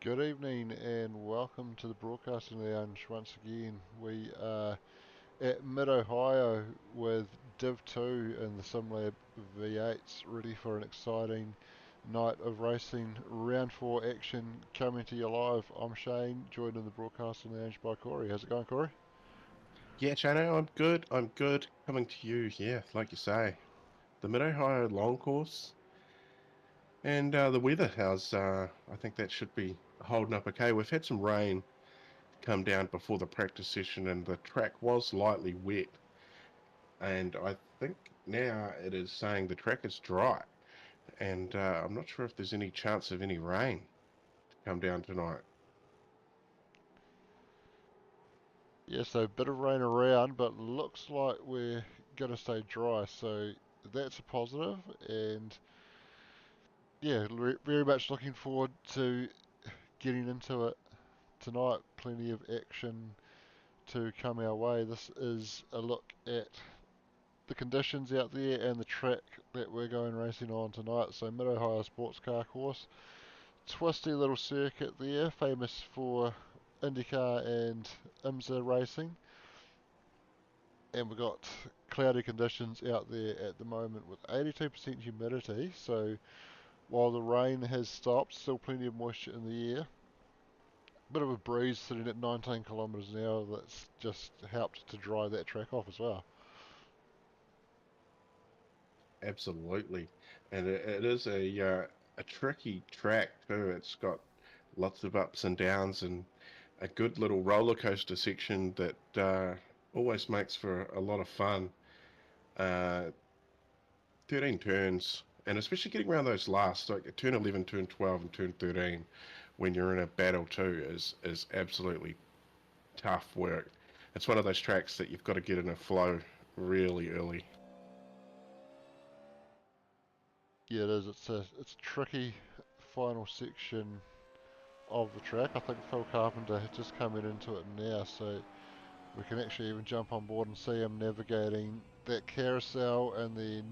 Good evening and welcome to the Broadcasting Lounge once again. We are at Mid-Ohio with Div 2 and the SimLab V8s ready for an exciting night of racing. Round 4 action coming to you live. I'm Shane, joined in the Broadcasting Lounge by Corey. How's it going, Corey? Yeah, Chano, I'm good. I'm good. Coming to you, yeah, like you say. The Mid-Ohio long course and the weather, I think that should be holding up okay. We've had some rain come down before the practice session and the track was lightly wet. And I think now it is saying the track is dry. And I'm not sure if there's any chance of any rain to come down tonight. Yeah, so a bit of rain around, but looks like we're going to stay dry, so that's a positive, and yeah, very much looking forward to getting into it tonight. Plenty of action to come our way. This is a look at the conditions out there and the track that we're going racing on tonight. So Mid-Ohio Sports Car Course, twisty little circuit there, famous for IndyCar and IMSA racing. And we've got cloudy conditions out there at the moment with 82% humidity. So while the rain has stopped, still plenty of moisture in the air. Bit of a breeze sitting at 19 kilometres an hour that's just helped to dry that track off as well. Absolutely. And it is a tricky track too. It's got lots of ups and downs and a good little roller coaster section that always makes for a lot of fun. Uh, 13 turns, and especially getting around those last, like turn 11, turn 12, and turn 13, when you're in a battle too, is absolutely tough work. It's one of those tracks that you've got to get in a flow really early. Yeah, it is. It's a tricky final section of the track. I think Phil Carpenter has just coming into it now, so we can actually even jump on board and see him navigating that carousel and then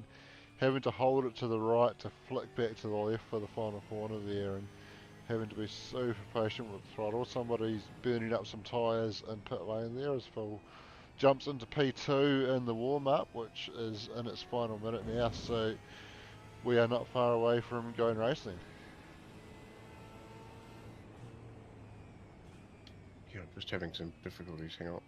having to hold it to the right to flick back to the left for the final corner there, and having to be super patient with the throttle. Somebody's burning up some tyres in pit lane there as Phil jumps into P2 in the warm-up, which is in its final minute now, so we are not far away from going racing. Yeah, I'm just having some difficulties. Hang on.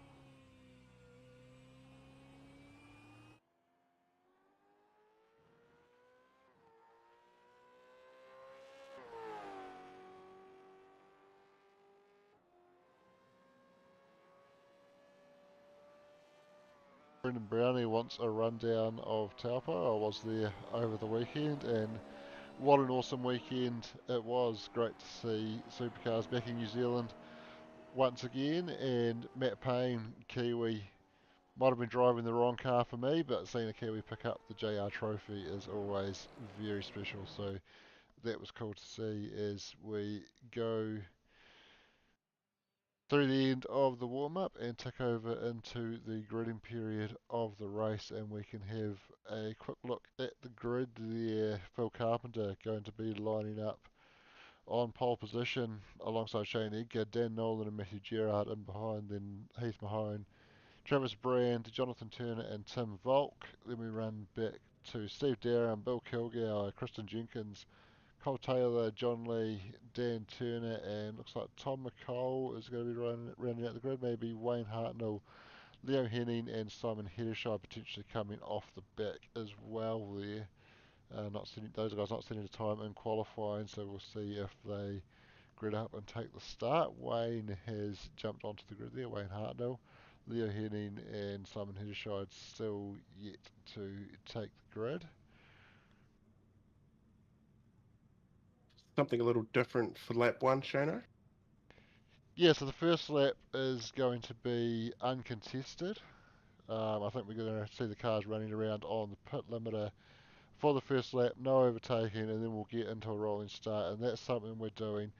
Brendan Brownie wants a rundown of Taupo. I was there over the weekend, and what an awesome weekend it was. Great to see Supercars back in New Zealand once again, and Matt Payne, Kiwi, might have been driving the wrong car for me, but seeing a Kiwi pick up the JR Trophy is always very special. So that was cool to see as we go through the end of the warm-up and tick over into the gridding period of the race, and we can have a quick look at the grid there. Phil Carpenter going to be lining up on pole position alongside Shane Edgar, Dan Nolan and Matthew Gerard in behind, then Heath Mahone, Travis Brand, Jonathan Turner and Tim Volk. Then we run back to Steve Darren, Bill Kilgour, Kristen Jenkins, Cole Taylor, John Lee, Dan Turner, and looks like Tom McCall is going to be rounding out the grid. Maybe Wayne Hartnell, Leo Henning, and Simon Heddershire potentially coming off the back as well there. Not sending, those guys not sending a time in qualifying, so we'll see if they grid up and take the start. Wayne has jumped onto the grid there. Wayne Hartnell, Leo Henning, and Simon Heddershire still yet to take the grid. Something a little different for lap one, Shano? Yeah, so the first lap is going to be uncontested. I think we're going to see the cars running around on the pit limiter for the first lap, no overtaking, and then we'll get into a rolling start. And that's something we're doing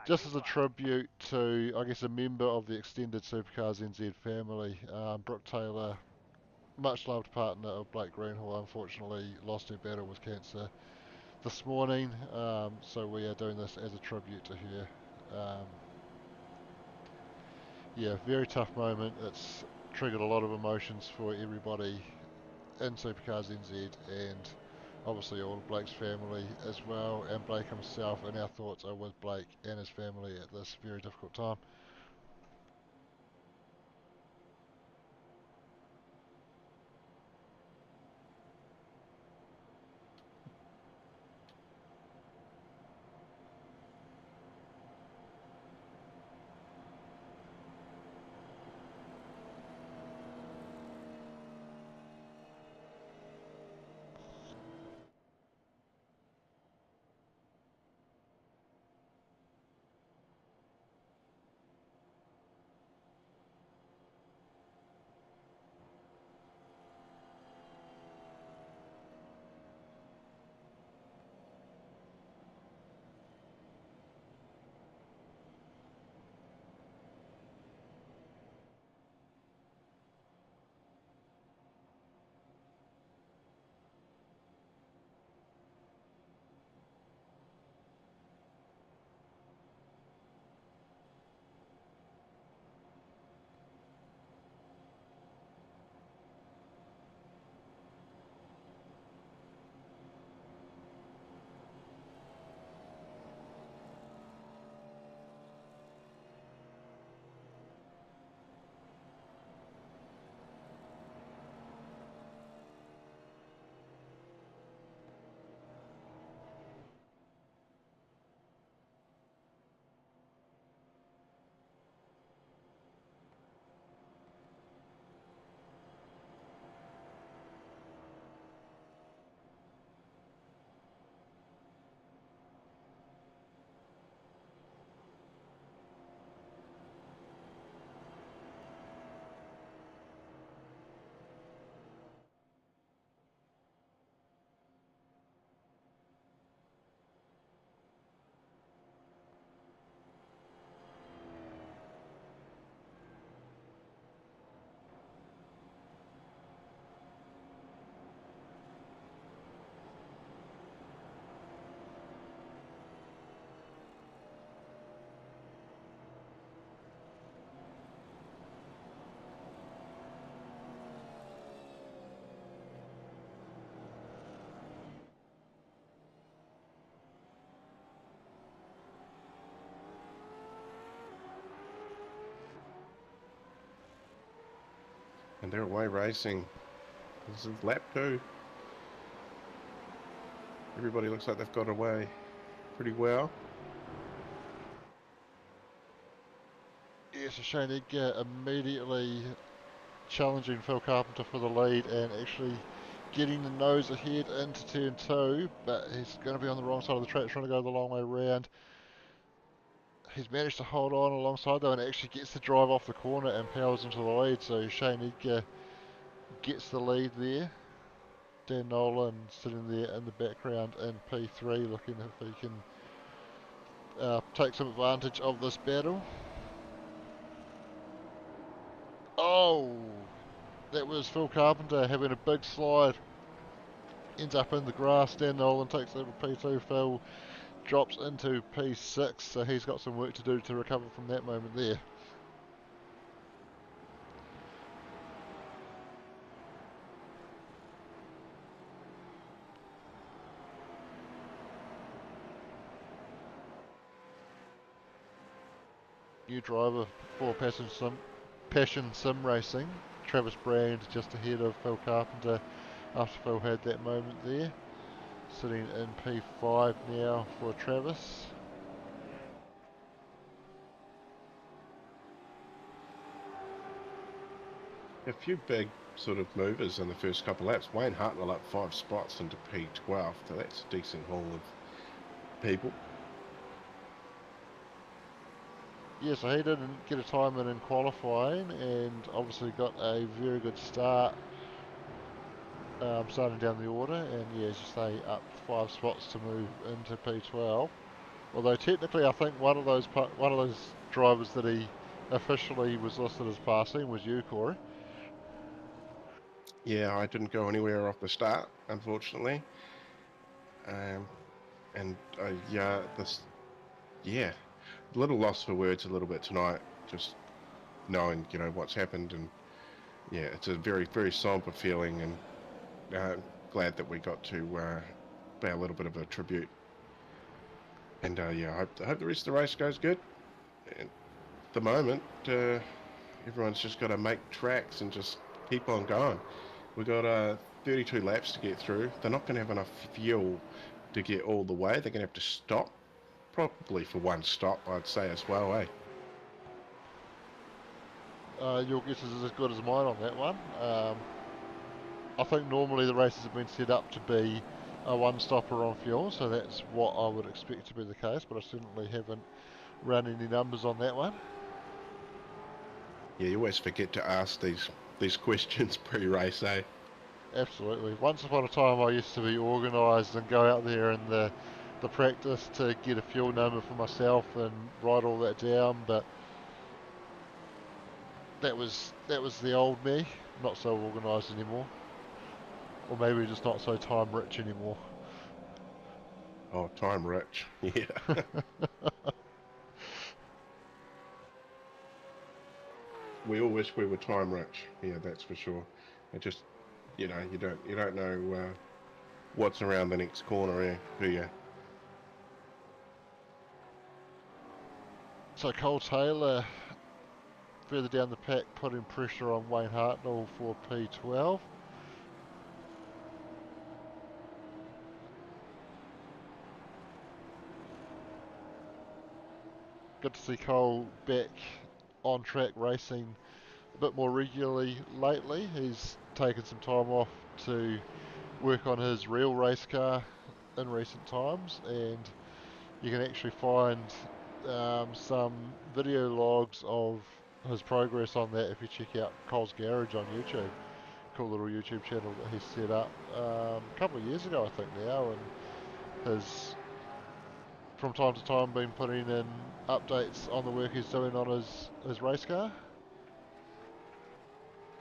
just as a tribute to, I guess, a member of the extended Supercars NZ family. Brooke Taylor, much loved partner of Blake Greenhall, unfortunately lost her battle with cancer this morning. So we are doing this as a tribute to her. Um, yeah, very tough moment. It's triggered a lot of emotions for everybody in Supercars NZ and obviously all of Blake's family as well, and Blake himself, and our thoughts are with Blake and his family at this very difficult time. And they're away racing. This is lap 2. Everybody looks like they've got away pretty well. Yes, Shane Edgar immediately challenging Phil Carpenter for the lead and actually getting the nose ahead into turn 2, but he's going to be on the wrong side of the track trying to go the long way round. He's managed to hold on alongside though and actually gets the drive off the corner and powers into the lead, so Shane Edgar gets the lead there. Dan Nolan sitting there in the background in P3 looking if he can take some advantage of this battle. Oh, that was Phil Carpenter having a big slide. Ends up in the grass. Dan Nolan takes over P2. Phil drops into P6, so he's got some work to do to recover from that moment there. New driver for Passion Sim Racing. Travis Brand just ahead of Phil Carpenter after Phil had that moment there. Sitting in P5 now for Travis. A few big sort of movers in the first couple of laps. Wayne Hartnell up 5 spots into P12, so that's a decent haul of people. Yeah, so he didn't get a time in qualifying and obviously got a very good start starting down the order, and yeah, as you say, up 5 spots to move into P12. Although technically, I think one of those drivers that he officially was listed as passing was you, Corey. Yeah, I didn't go anywhere off the start, unfortunately. And yeah, a little lost for words a little bit tonight, just knowing, what's happened. And yeah, it's a very, very somber feeling, and glad that we got to pay a little bit of a tribute. And yeah, I hope the rest of the race goes good. And at the moment, everyone's just got to make tracks and just keep on going. We've got 32 laps to get through. They're not going to have enough fuel to get all the way. They're going to have to stop, probably for one stop, I'd say as well, eh? Your guess is as good as mine on that one. I think normally the races have been set up to be a one-stopper on fuel, so that's what I would expect to be the case, but I certainly haven't run any numbers on that one. Yeah, you always forget to ask these questions pre-race, eh? Absolutely. Once upon a time I used to be organised and go out there in the practice to get a fuel number for myself and write all that down, but that was the old me, not so organised anymore. Or maybe just not so time rich anymore. Oh, time rich. Yeah. We all wish we were time rich. Yeah, that's for sure. It just, you don't know what's around the next corner, do you? So Cole Taylor further down the pack putting pressure on Wayne Hartnell for P12. Good to see Cole back on track racing a bit more regularly lately. He's taken some time off to work on his real race car in recent times, and you can actually find some video logs of his progress on that if you check out Cole's Garage on YouTube. Cool little YouTube channel that he set up a couple of years ago, I think now, and has from time to time been putting in updates on the work he's doing on his race car.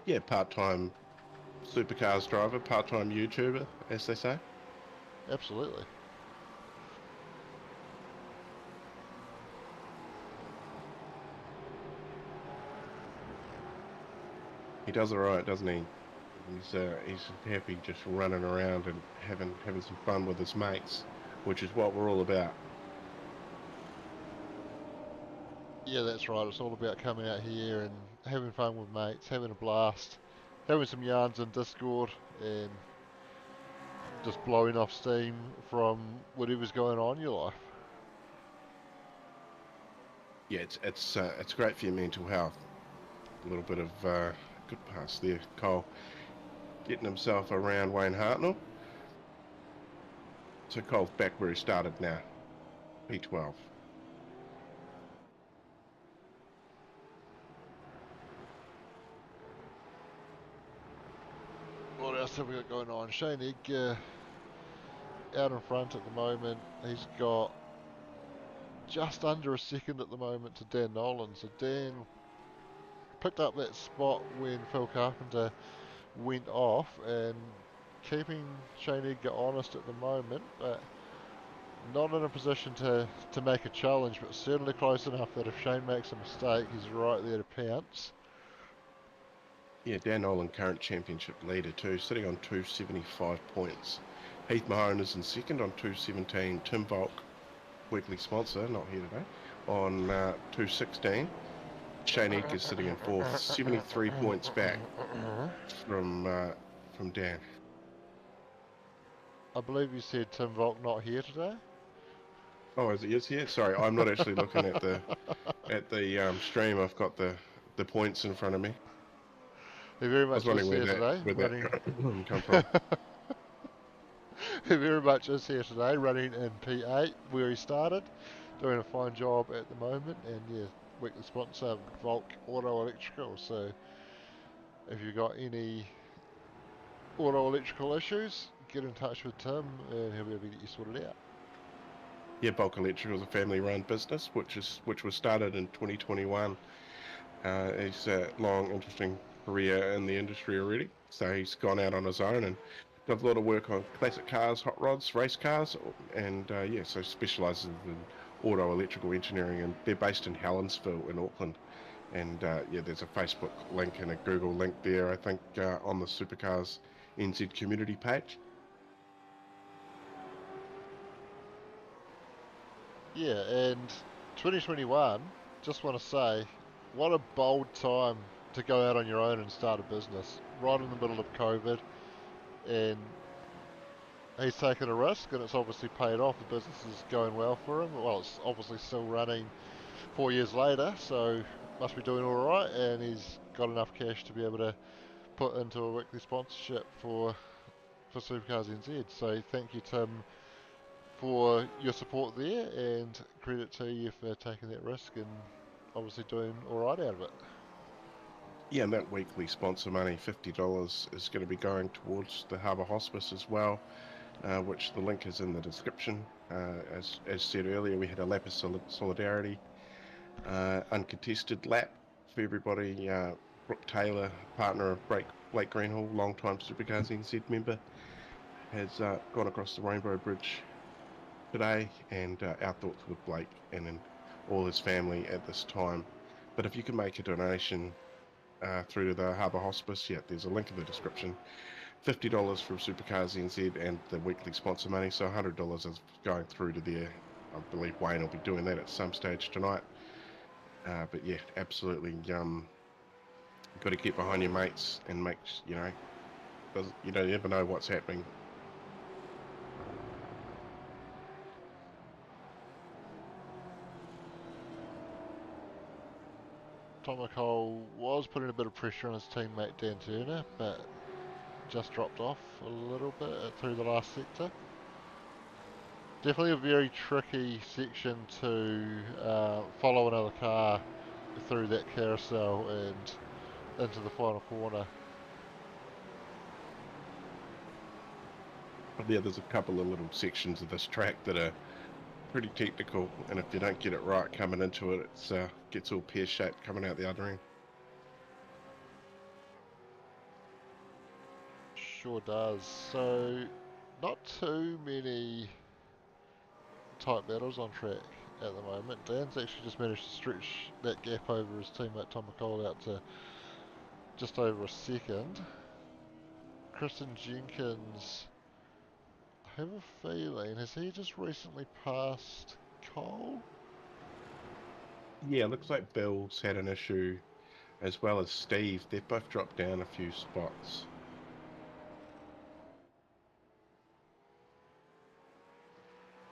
Yeah, part-time supercars driver, part-time YouTuber, as they say. Absolutely. He does all right, doesn't he? He's happy just running around and having some fun with his mates, which is what we're all about. Yeah, that's right. It's all about coming out here and having fun with mates, having a blast, having some yarns in Discord, and just blowing off steam from whatever's going on in your life. Yeah, it's great for your mental health. A little bit of good pass there, Cole, getting himself around Wayne Hartnell. So Cole's back where he started now, P12. What else have we got going on? Shane Egg out in front at the moment. He's got just under a second at the moment to Dan Nolan. So Dan picked up that spot when Phil Carpenter went off and keeping Shane Edgar honest at the moment, but not in a position to make a challenge, but certainly close enough that if Shane makes a mistake, he's right there to pounce. Yeah, Dan Nolan, current championship leader too, sitting on 275 points. Heath Mahone is in second on 217. Tim Volk, weekly sponsor, not here today, on 216. Shane Edgar is sitting in fourth, 73 points back from Dan. I believe you said Tim Volk not here today. Oh, is he is here? Sorry, I'm not actually looking at the stream. I've got the points in front of me. He very much is here today. Come from. He very much is here today, running in P8 where he started, doing a fine job at the moment, and yeah, weekly sponsor Volk Auto Electrical. So if you've got any auto electrical issues, get in touch with Tim and he'll be able to get you sorted out. Yeah, Volk Electrical is a family-run business which was started in 2021. He's a long, interesting career in the industry already, so he's gone out on his own and does a lot of work on classic cars, hot rods, race cars, and yeah, so specialises in auto electrical engineering, and they're based in Helensville in Auckland. And yeah, there's a Facebook link and a Google link there, I think, on the Supercars NZ community page. Yeah, and 2021, just want to say, what a bold time to go out on your own and start a business. Right in the middle of COVID, and he's taken a risk, and it's obviously paid off. The business is going well for him. Well, it's obviously still running 4 years later, so must be doing all right, and he's got enough cash to be able to put into a weekly sponsorship for Supercars NZ. So thank you, Tim, for your support there, and credit to you for taking that risk and obviously doing all right out of it. Yeah, and that weekly sponsor money, $50, is going to be going towards the Harbour Hospice as well, which the link is in the description. As said earlier, we had a lap of solidarity, uncontested lap for everybody. Brooke Taylor, partner of Blake Greenhall, long-time Supercars NZ member, has gone across the Rainbow Bridge today, and our thoughts with Blake and all his family at this time. But if you can make a donation through to the Harbour Hospice, yeah, there's a link in the description. $50 from Supercars NZ and the weekly sponsor money, so $100 is going through to there. I believe Wayne will be doing that at some stage tonight. But yeah, absolutely, got to get behind your mates and make, you don't ever know what's happening. Tom McCall was putting a bit of pressure on his teammate Dan Turner, but just dropped off a little bit through the last sector. Definitely a very tricky section to follow another car through that carousel and into the final corner. But yeah, there's a couple of little sections of this track that are pretty technical, and if you don't get it right coming into it, it gets all pear-shaped coming out the other end. Sure does. So, not too many tight battles on track at the moment. Dan's actually just managed to stretch that gap over his teammate Tom McCall out to just over a second. Kristen Jenkins, I have a feeling, has he just recently passed Cole? Yeah, looks like Bill's had an issue, as well as Steve. They've both dropped down a few spots.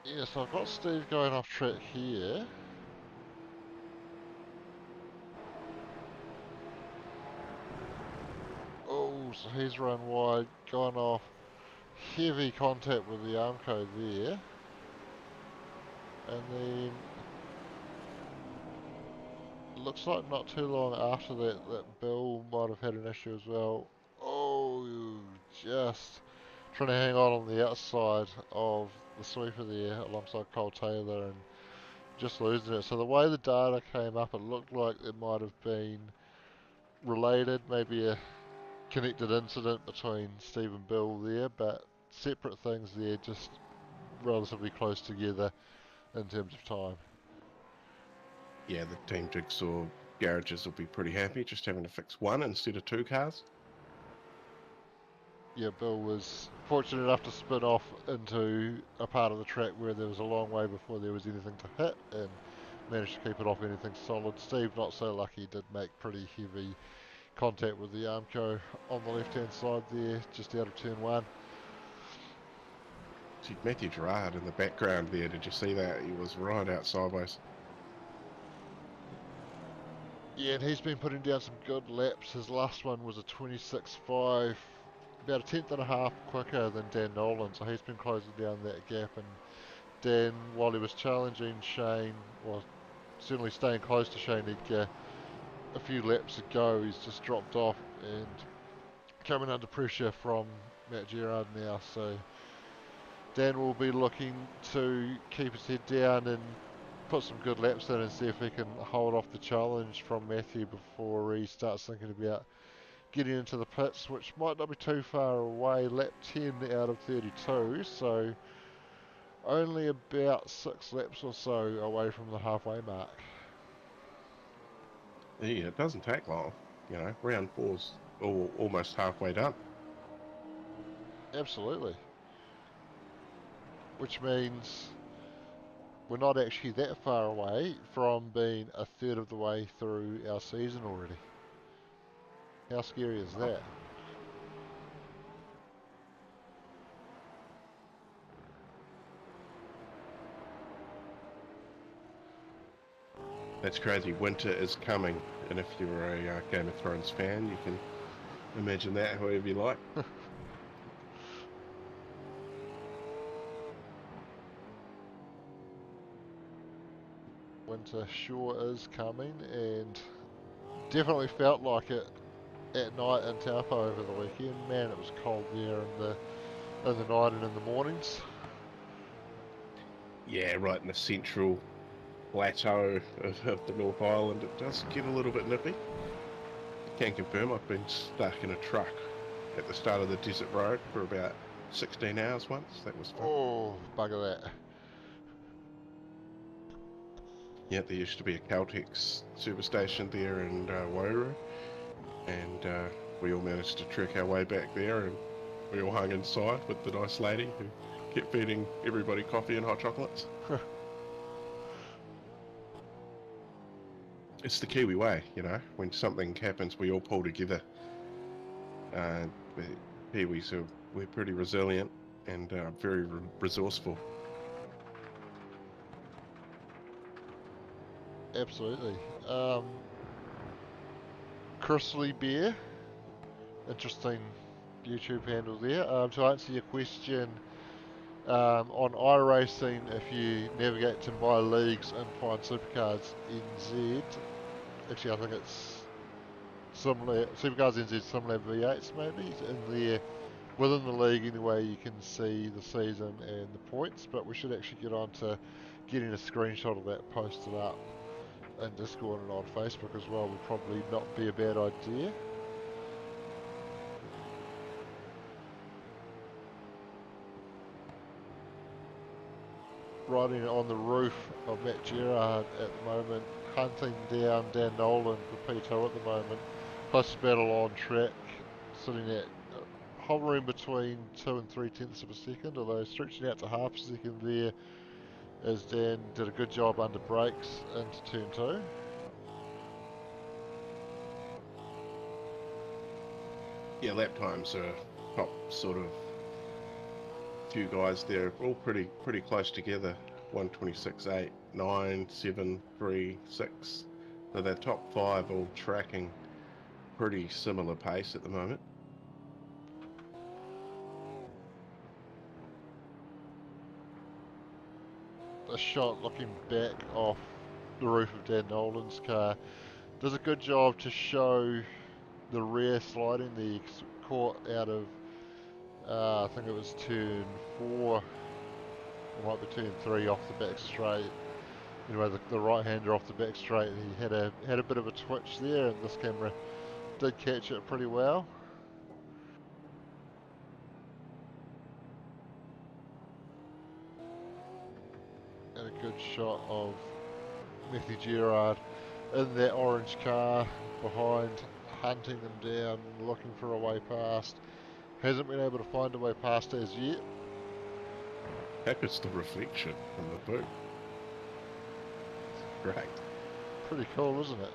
Yeah, so I've got Steve going off track here. Oh, so he's run wide, gone off. Heavy contact with the Armco there. And then looks like not too long after that, that Bill might have had an issue as well. Oh, just trying to hang on the outside of the sweeper there alongside Cole Taylor and just losing it. So the way the data came up, it looked like it might have been related, maybe a connected incident between Steve and Bill there, but separate things there, just relatively close together in terms of time. Yeah, the Team Jigsaw garages will be pretty happy just having to fix one instead of two cars. Yeah, Bill was fortunate enough to spin off into a part of the track where there was a long way before there was anything to hit and managed to keep it off anything solid. Steve, not so lucky, did make pretty heavy contact with the Armco on the left hand side there, just out of turn one. See, Matthew Gerard in the background there, did you see that? He was right out sideways. Yeah, and he's been putting down some good laps. His last one was a 26.5, about a tenth and a half quicker than Dan Nolan, so he's been closing down that gap. And Dan, while he was challenging Shane, well, certainly staying close to Shane Edgar a few laps ago, he's just dropped off and coming under pressure from Matt Gerard now. So Dan will be looking to keep his head down and put some good laps in and see if he can hold off the challenge from Matthew before he starts thinking about getting into the pits, which might not be too far away. Lap 10 out of 32, so only about 6 laps or so away from the halfway mark. Yeah, it doesn't take long. You know, round four's almost halfway done. Absolutely. Which means we're not actually that far away from being a third of the way through our season already. How scary is that? That's crazy. Winter is coming, and if you're a Game of Thrones fan, you can imagine that however you like. Winter sure is coming, and definitely felt like it at night in Taupo over the weekend. Man, it was cold there in the night and in the mornings. Yeah, right in the central plateau of the North Island, it does get a little bit nippy. I can confirm I've been stuck in a truck at the start of the desert road for about 16 hours once. That was fun. Oh, bugger that. Yeah, there used to be a Caltex superstation there in Wairua, and we all managed to trek our way back there, and we all hung inside with the nice lady who kept feeding everybody coffee and hot chocolates. It's the Kiwi way, you know. When something happens, we all pull together. Uh, Kiwis, we're pretty resilient and very resourceful. Absolutely. Chrisley Bear, interesting YouTube handle there. To answer your question, on iRacing, if you navigate to My Leagues and find Supercars NZ, actually I think it's Supercars NZ Lab V8s maybe, in there, within the league anyway, you can see the season and the points, but we should actually get on to getting a screenshot of that posted up in Discord and on Facebook as well would probably not be a bad idea. Riding on the roof of Matt Gerard at the moment, hunting down Dan Nolan for P2 at the moment. Close battle on track, sitting at hovering between 2 and 3 tenths of a second, although stretching out to half a second there as Dan did a good job under brakes into turn 2. Yeah, lap times are top sort of few guys there, all pretty close together. 126.8, 9, 7, 3, 6. So their top five all tracking pretty similar pace at the moment. A shot looking back off the roof of Dan Nolan's car does a good job to show the rear sliding, the caught out of I think it was turn 4, it might be turn 3 off the back straight. Anyway, the right hander off the back straight, he had a bit of a twitch there, and this camera did catch it pretty well. And a good shot of Matthew Gerard in that orange car behind, hunting them down, looking for a way past. Hasn't been able to find a way past as yet. Heck, it's the reflection from the boot. Great. Pretty cool, isn't it?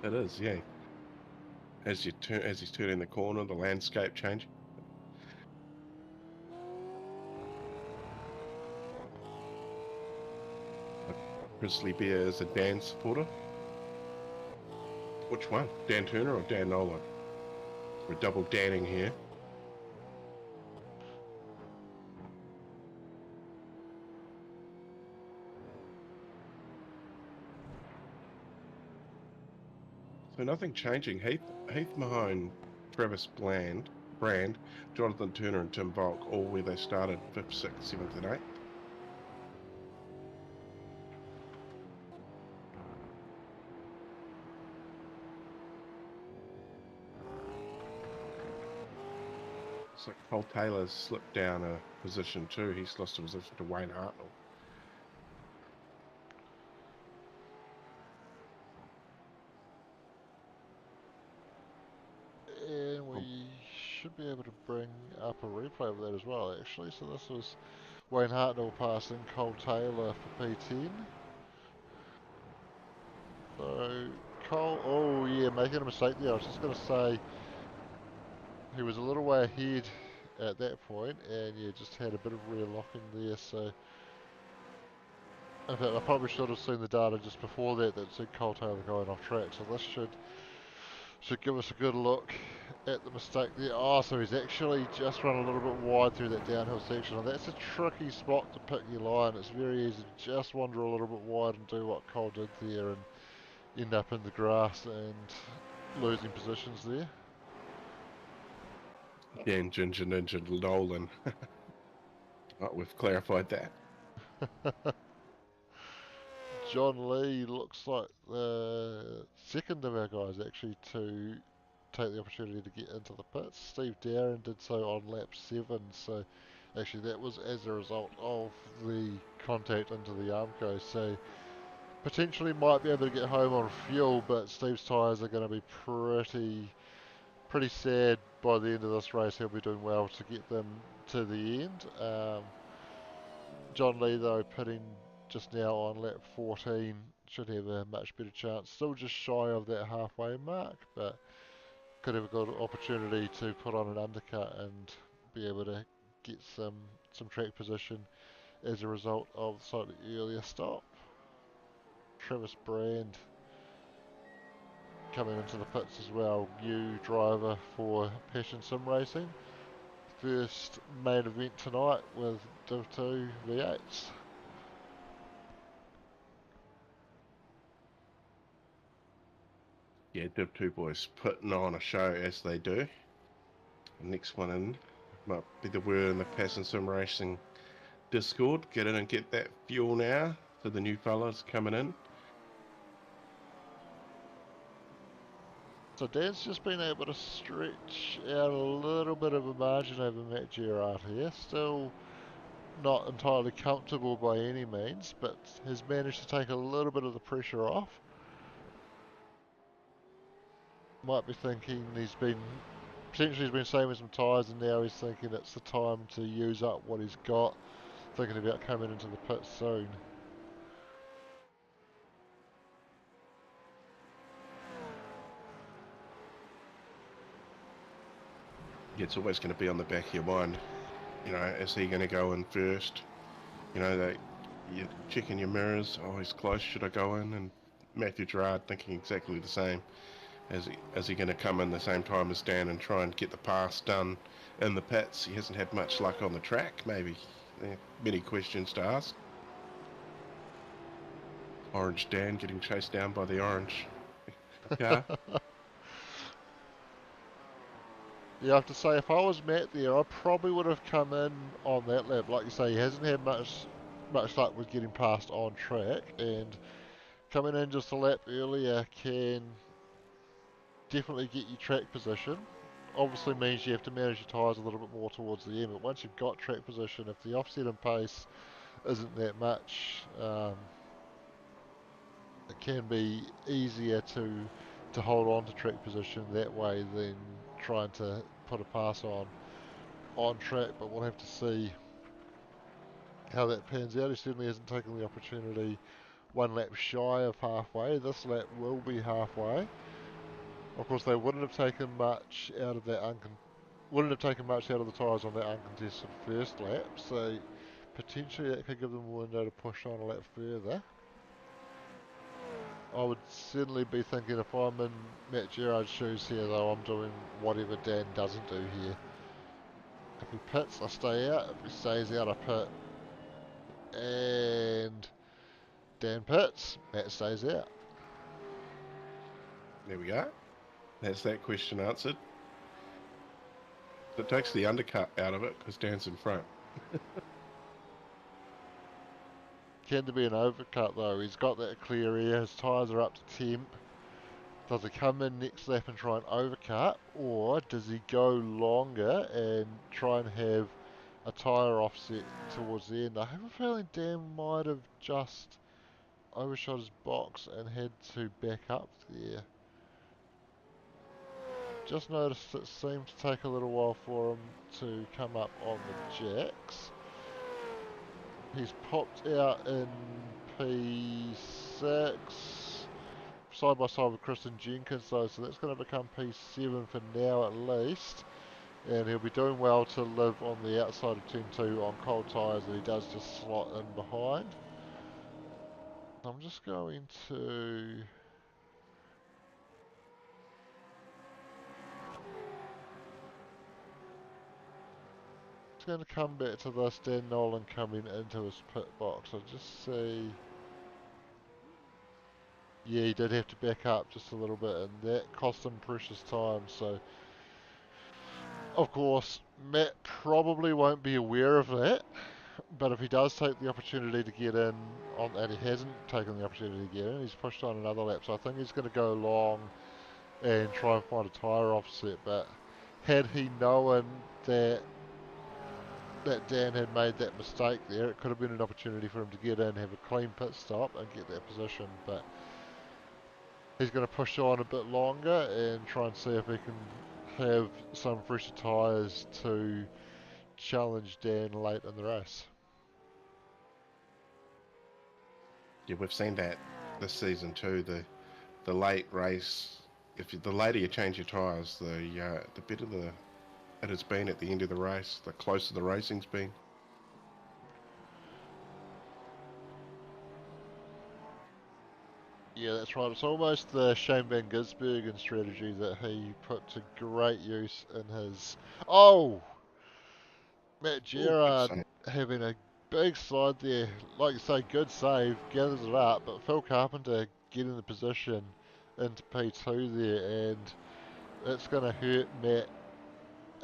It is, yeah. As he's turning the corner, the landscape changing. Grizzly Bear is a Dan supporter. Which one? Dan Turner or Dan Nolan? We're double Danning here. So nothing changing. Heath Mahone, Travis Brand, Jonathan Turner and Tim Volk, all where they started 5th, 6th, 7th and 8th. Looks like Cole Taylor's slipped down a position too. He's lost a position to Wayne Hartnell. And we should be able to bring up a replay of that as well, actually. So this was Wayne Hartnell passing Cole Taylor for P10. So Cole, oh yeah, making a mistake there. I was just going to say he was a little way ahead at that point, and yeah, just had a bit of rear locking there. So in fact, I probably should have seen the data just before that said Cole Taylor going off track. So this should give us a good look at the mistake there. Oh, so he's actually just run a little bit wide through that downhill section. And that's a tricky spot to pick your line. It's very easy to just wander a little bit wide and do what Cole did there and end up in the grass and losing positions there. Again, Ginger Ninja Nolan. Oh, we've clarified that. John Lee looks like the second of our guys actually to take the opportunity to get into the pits. Steve Darren did so on lap 7, so actually that was as a result of the contact into the Armco. So potentially might be able to get home on fuel, but Steve's tyres are going to be pretty sad by the end of this race. He'll be doing well to get them to the end. John Lee though pitting just now on lap 14 should have a much better chance. Still just shy of that halfway mark, but could have a good opportunity to put on an undercut and be able to get some track position as a result of the slightly earlier stop. Travis Brand coming into the pits as well, new driver for Passion Sim Racing. First main event tonight with Div 2 V8s. Yeah, Div 2 boys putting on a show as they do. The next one in might be the word in the Passion Sim Racing Discord. Get in and get that fuel now for the new fellas coming in. So Dan's just been able to stretch out a little bit of a margin over Matt Gerard here. Still not entirely comfortable by any means, but has managed to take a little bit of the pressure off. Might be thinking potentially he's been saving some tyres and now he's thinking it's the time to use up what he's got. Thinking about coming into the pit soon. It's always going to be on the back of your mind. You know, is he going to go in first? You know, that you're checking your mirrors. Oh, he's close. Should I go in? And Matthew Gerard thinking exactly the same. Is he going to come in the same time as Dan and try and get the pass done in the pits? He hasn't had much luck on the track. Maybe many questions to ask. Orange Dan getting chased down by the orange car. Yeah, I have to say, if I was Matt there, I probably would have come in on that lap. Like you say, he hasn't had much luck with getting past on track, and coming in just a lap earlier can definitely get you track position. Obviously means you have to manage your tyres a little bit more towards the end, but once you've got track position, if the offset in pace isn't that much, it can be easier to hold on to track position that way than trying to put a pass on track. But we'll have to see how that pans out. He certainly hasn't taken the opportunity. One lap shy of halfway. This lap will be halfway. Of course, they wouldn't have taken much out of that wouldn't have taken much out of the tyres on that uncontested first lap. So potentially that could give them a window to push on a lap further. I would certainly be thinking if I'm in Matt Gerard's shoes here, though, I'm doing whatever Dan doesn't do here. If he pits, I stay out. If he stays out, I pit. And Dan pits, Matt stays out. There we go. That's that question answered. It takes the undercut out of it because Dan's in front. Can to be an overcut though. He's got that clear air. His tyres are up to temp. Does he come in next lap and try and overcut, or does he go longer and try and have a tyre offset towards the end? I have a feeling Dan might have just overshot his box and had to back up there. Just noticed it seemed to take a little while for him to come up on the jacks. He's popped out in P6, side by side with Kristen Jenkins though, so that's going to become P7 for now at least. And he'll be doing well to live on the outside of Turn 2 on cold tyres, and he does just slot in behind. I'm just going to... going to come back to this, Dan Nolan coming into his pit box. I'll just see... Yeah, he did have to back up just a little bit, and that cost him precious time, so... Of course, Matt probably won't be aware of that, but if he does take the opportunity to get in, and he hasn't taken the opportunity to get in, he's pushed on another lap, so I think he's going to go long and try and find a tyre offset, but had he known that Dan had made that mistake there, it could have been an opportunity for him to get in, have a clean pit stop and get that position, but he's going to push on a bit longer and try and see if he can have some fresher tyres to challenge Dan late in the race. Yeah, we've seen that this season too. The late race, the later you change your tyres, the better it has been at the end of the race, the closer the racing's been. Yeah, that's right. It's almost the Shane Van Gisbergen strategy that he put to great use in his... Oh! Matt Oh, good Gerard save. having a big slide there. Like you say, good save, gathers it up, but Phil Carpenter getting the position into P2 there, and it's going to hurt Matt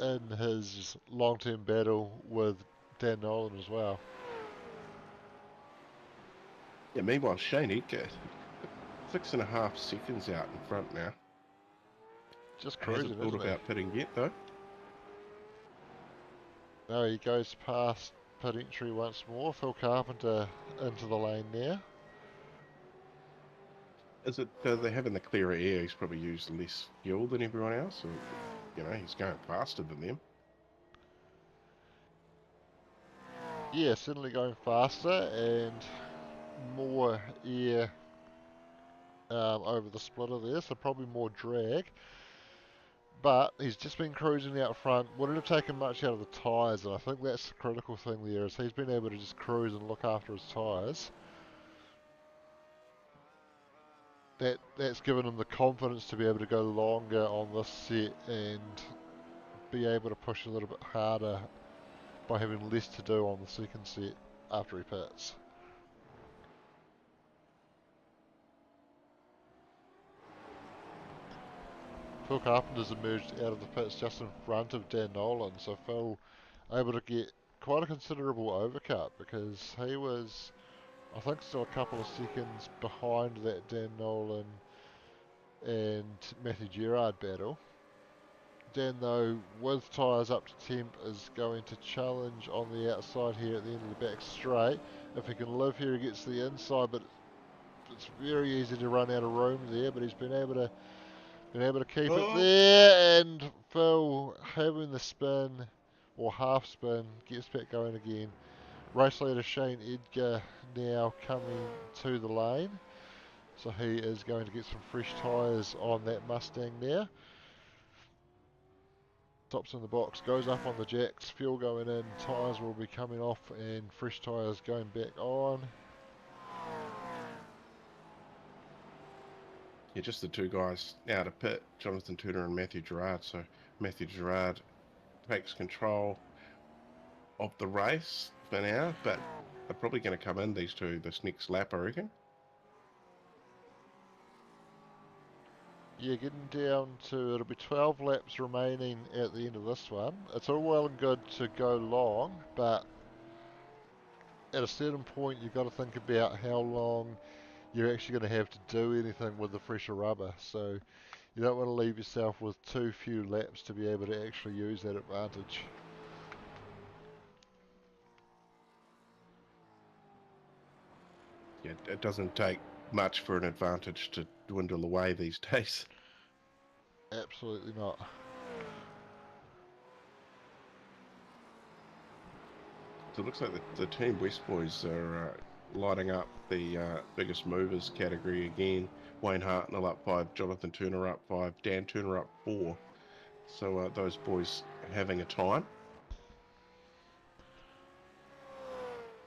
in his long-term battle with Dan Nolan as well. Yeah, meanwhile, Shane Edgar, 6.5 seconds out in front now. Just Hasn't cruising, thought isn't he? about pitting yet, though. No, he goes past pit entry once more. Phil Carpenter into the lane now. Is it they're having the clearer air? He's probably used less fuel than everyone else, or he's going faster than them. Yeah, certainly going faster and more air over the splitter there, so probably more drag. But he's just been cruising out front. Wouldn't have taken much out of the tyres, and I think that's the critical thing there, is he's been able to just cruise and look after his tyres. That's given him the confidence to be able to go longer on this set and be able to push a little bit harder by having less to do on the second set after he pits. Phil Carpenter's emerged out of the pits just in front of Dan Nolan, so Phil able to get quite a considerable overcut because he was, I think, still a couple of seconds behind that Dan Nolan and Matthew Gerard battle. Dan, though, with tyres up to temp, is going to challenge on the outside here at the end of the back straight. If he can live here, he gets to the inside, but it's very easy to run out of room there, but he's been able to keep it there, and Phil having the spin, or half spin, gets back going again. Race leader Shane Edgar now coming to the lane, so he is going to get some fresh tyres on that Mustang now. Stops in the box, goes up on the jacks, fuel going in, tyres will be coming off and fresh tyres going back on. Yeah, just the two guys out of pit, Jonathan Turner and Matthew Gerard. So Matthew Gerard takes control of the race for now, but they're probably going to come in, these two, this next lap, I reckon. Yeah, getting down to, it'll be 12 laps remaining at the end of this one. It's all well and good to go long, but at a certain point you've got to think about how long you're actually going to have to do anything with the fresher rubber. So you don't want to leave yourself with too few laps to be able to actually use that advantage. Yeah, it doesn't take much for an advantage to dwindle away these days. Absolutely not. So it looks like the Team West boys are lighting up the biggest movers category again. Wayne Hartnell up 5, Jonathan Turner up 5, Dan Turner up 4. So those boys having a time.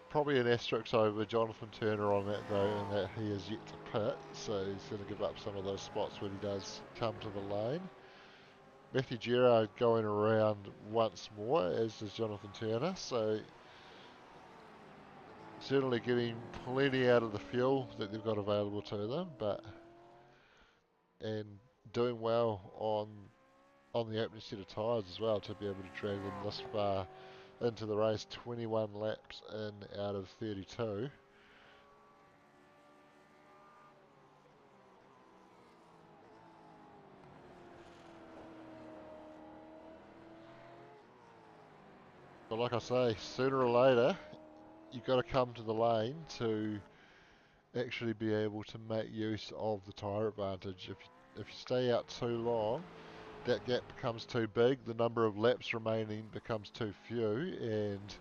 Probably an asterisk over Jonathan Turner on that though, in that he is yet to pit, so he's going to give up some of those spots when he does come to the lane. Matthew Gerard going around once more, as does Jonathan Turner, so certainly getting plenty out of the fuel that they've got available to them, and doing well on the opening set of tyres as well to be able to drag them this far into the race. 21 laps in out of 32. But like I say, sooner or later, you've got to come to the lane to actually be able to make use of the tyre advantage. If you stay out too long, that gap becomes too big, the number of laps remaining becomes too few, and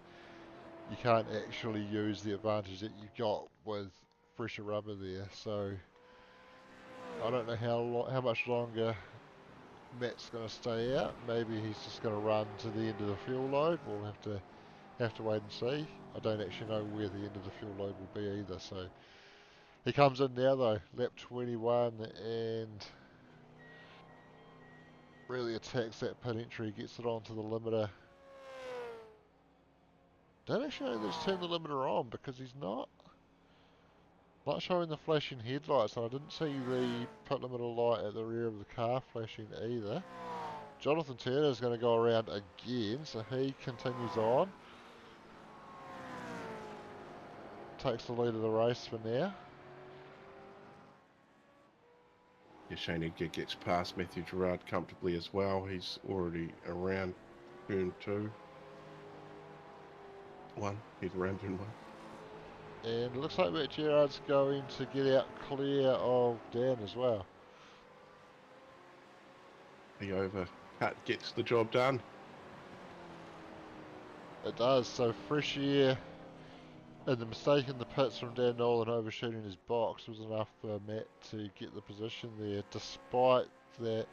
you can't actually use the advantage that you've got with fresher rubber there. So I don't know how much longer Matt's going to stay out. Maybe he's just going to run to the end of the fuel load. We'll have to wait and see. I don't actually know where the end of the fuel load will be either. So he comes in now though, lap 21, and really attacks that pit entry, gets it onto the limiter. Don't actually know that he's turned the limiter on because he's not showing the flashing headlights, and I didn't see the pit limiter light at the rear of the car flashing either. Jonathan Turner is going to go around again, so he continues on. Takes the lead of the race for now. Yeah, Shane Edgar gets past Matthew Gerard comfortably as well. He's already around turn 2. He's around turn 1. And it looks like Matt Gerard's going to get out clear of Dan as well. The overcut gets the job done. It does, so fresh air and the mistake in the pits from Dan Nolan overshooting his box was enough for Matt to get the position there, despite that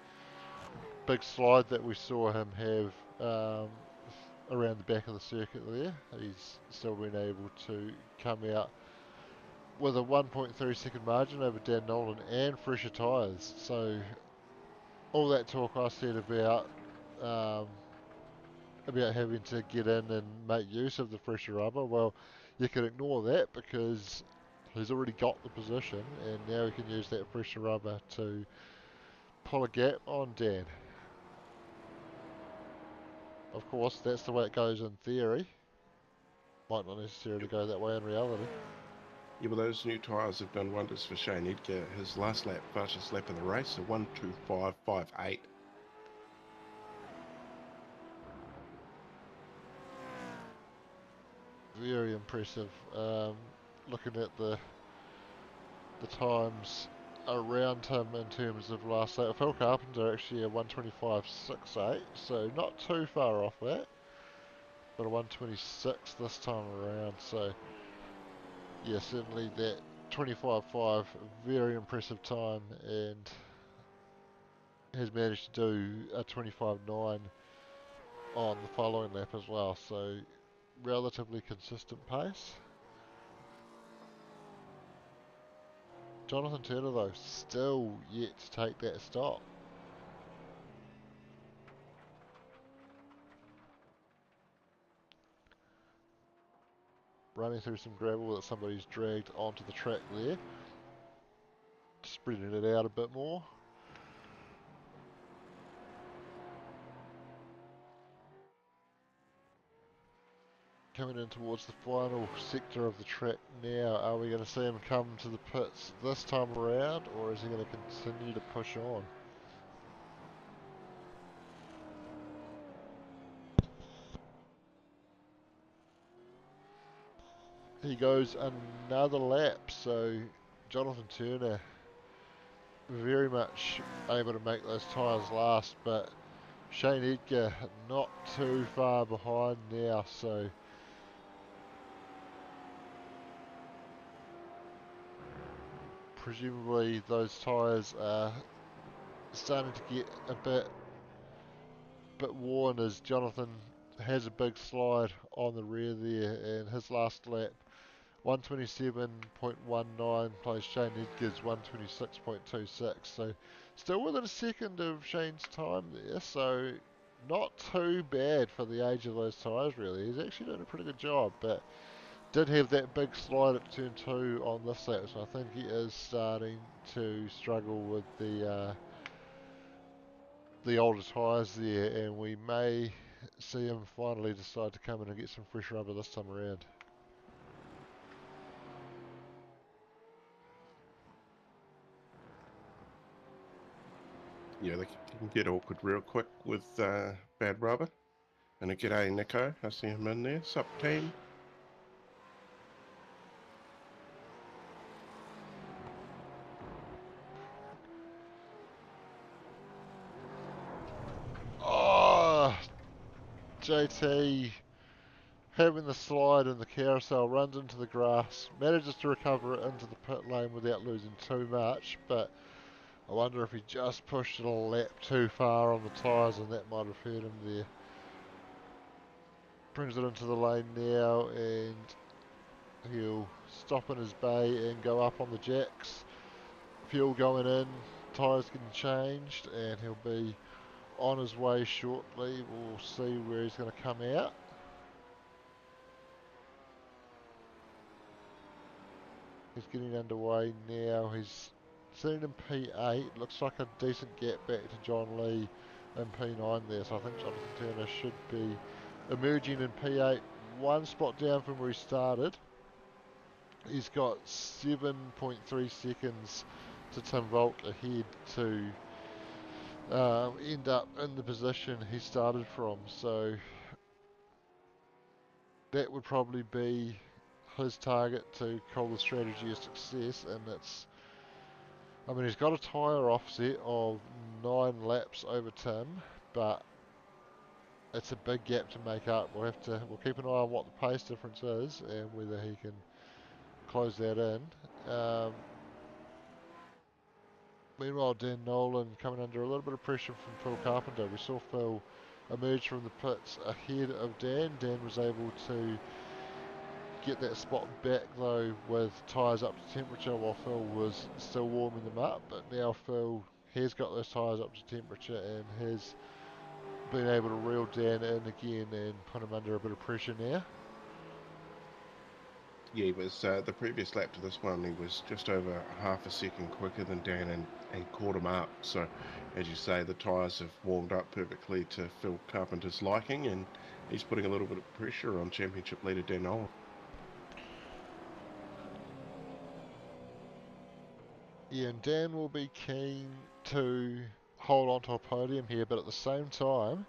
big slide that we saw him have around the back of the circuit there. He's still been able to come out with a 1.3 second margin over Dan Nolan and fresher tyres. So all that talk I said about having to get in and make use of the fresher rubber, well, you can ignore that because he's already got the position, and now he can use that fresher rubber to pull a gap on Dan. Of course, that's the way it goes in theory. Might not necessarily go that way in reality. Yeah, well, those new tyres have done wonders for Shane Edgar. His last lap, fastest lap of the race, a 1:25.58. Very impressive. Looking at the times around him in terms of last lap. Phil Carpenter actually a 1:25.68, so not too far off that. But a 1:26 this time around, so yeah, certainly that 25.5, very impressive time, and has managed to do a 25.9 on the following lap as well, so relatively consistent pace. Jonathan Turner though, still yet to take that stop. Running through some gravel that somebody's dragged onto the track there. Spreading it out a bit more. coming in towards the final sector of the track now. Are we going to see him come to the pits this time around, or is he going to continue to push on? He goes another lap, so Jonathan Turner very much able to make those tyres last, but Shane Edgar not too far behind now, so presumably those tyres are starting to get a bit worn as Jonathan has a big slide on the rear there, and his last lap 127.19 plays Shane Edgar's 126.26, so still within a second of Shane's time there, so not too bad for the age of those tyres really. He's actually doing a pretty good job, but did have that big slide at turn 2 on this lap, so I think he is starting to struggle with the older tyres there, and we may see him finally decide to come in and get some fresh rubber this time around. Yeah, they can get awkward real quick with bad rubber. And a g'day, Nico. I see him in there. Sup, team? Oh, JT having the slide in the carousel, runs into the grass, manages to recover it into the pit lane without losing too much, but I wonder if he just pushed it a lap too far on the tyres and that might have hurt him there. Brings it into the lane now and he'll stop in his bay and go up on the jacks. Fuel going in, tyres getting changed, and he'll be on his way shortly. We'll see where he's going to come out. He's getting underway now. He's sitting in P8. Looks like a decent gap back to John Lee in P9 there. So I think Jonathan Turner should be emerging in P8. One spot down from where he started. He's got 7.3 seconds to Tim Volk ahead to end up in the position he started from. So that would probably be his target to call the strategy a success, and it's, I mean, he's got a tyre offset of 9 laps over Tim, but it's a big gap to make up. We'll keep an eye on what the pace difference is and whether he can close that in. Meanwhile, Dan Nolan coming under a little bit of pressure from Phil Carpenter. We saw Phil emerge from the pits ahead of Dan. Dan was able to get that spot back though with tyres up to temperature while Phil was still warming them up, but now Phil has got those tyres up to temperature and has been able to reel Dan in again and put him under a bit of pressure now. Yeah, he was the previous lap to this one. He was just over half a second quicker than Dan and caught him up. So, as you say, the tyres have warmed up perfectly to Phil Carpenter's liking, and he's putting a little bit of pressure on championship leader Dan Nolan. Yeah, and Dan will be keen to hold on to a podium here, but at the same time,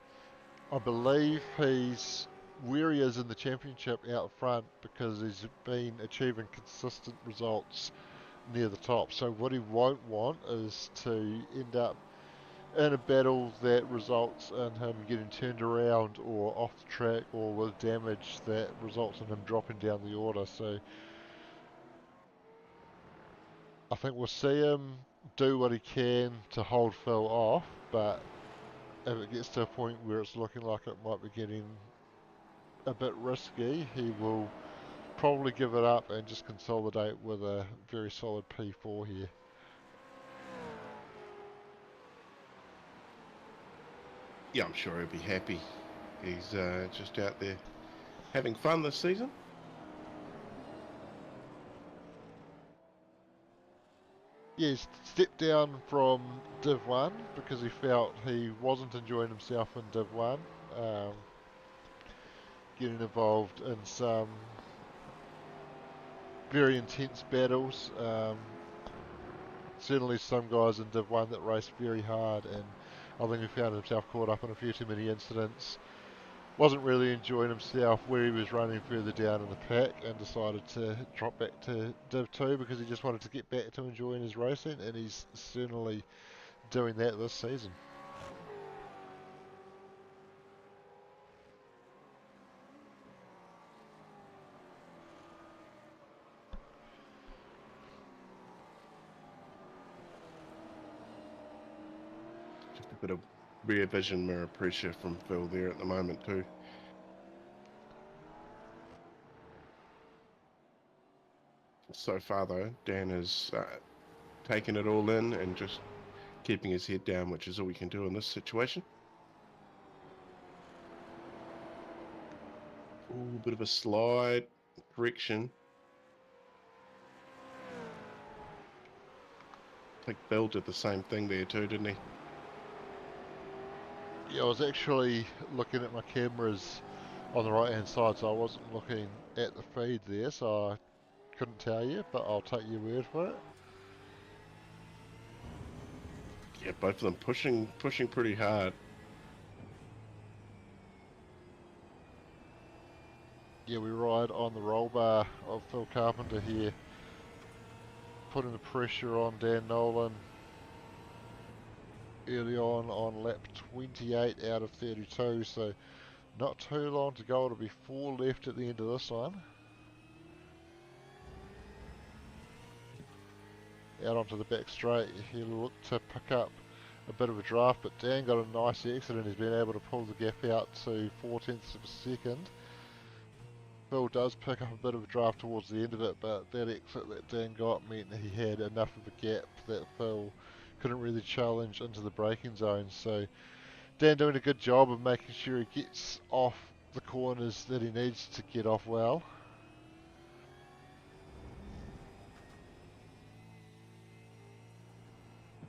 I believe he's where he is in the championship out front because he's been achieving consistent results near the top. So what he won't want is to end up in a battle that results in him getting turned around or off the track or with damage that results in him dropping down the order. So I think we'll see him do what he can to hold Phil off, but if it gets to a point where it's looking like it might be getting a bit risky, he will probably give it up and just consolidate with a very solid P4 here. Yeah, I'm sure he'll be happy. He's just out there having fun this season. Yeah, he's stepped down from Div 1 because he felt he wasn't enjoying himself in Div 1. getting involved in some very intense battles. Certainly some guys in Div 1 that raced very hard, and I think he found himself caught up in a few too many incidents. Wasn't really enjoying himself where he was running further down in the pack, and decided to drop back to Div 2 because he just wanted to get back to enjoying his racing, and he's certainly doing that this season. Just a bit of rear vision mirror pressure from Phil there at the moment too. So far though, Dan has taken it all in and just keeping his head down, which is all we can do in this situation. Ooh, a bit of a slide correction. I think Bill did the same thing there too, didn't he? Yeah, I was actually looking at my cameras on the right hand side, so I wasn't looking at the feed there, so I couldn't tell you, but I'll take your word for it. Yeah, both of them pushing pretty hard. Yeah, we ride on the roll bar of Phil Carpenter here, putting the pressure on Dan Nolan early on lap 28 out of 32, so not too long to go. It'll be 4 left at the end of this one. Out onto the back straight, he'll look to pick up a bit of a draft, but Dan got a nice exit and he's been able to pull the gap out to 0.4 of a second. Phil does pick up a bit of a draft towards the end of it, but that exit that Dan got meant that he had enough of a gap that Phil couldn't really challenge into the braking zone. So Dan doing a good job of making sure he gets off the corners that he needs to get off well.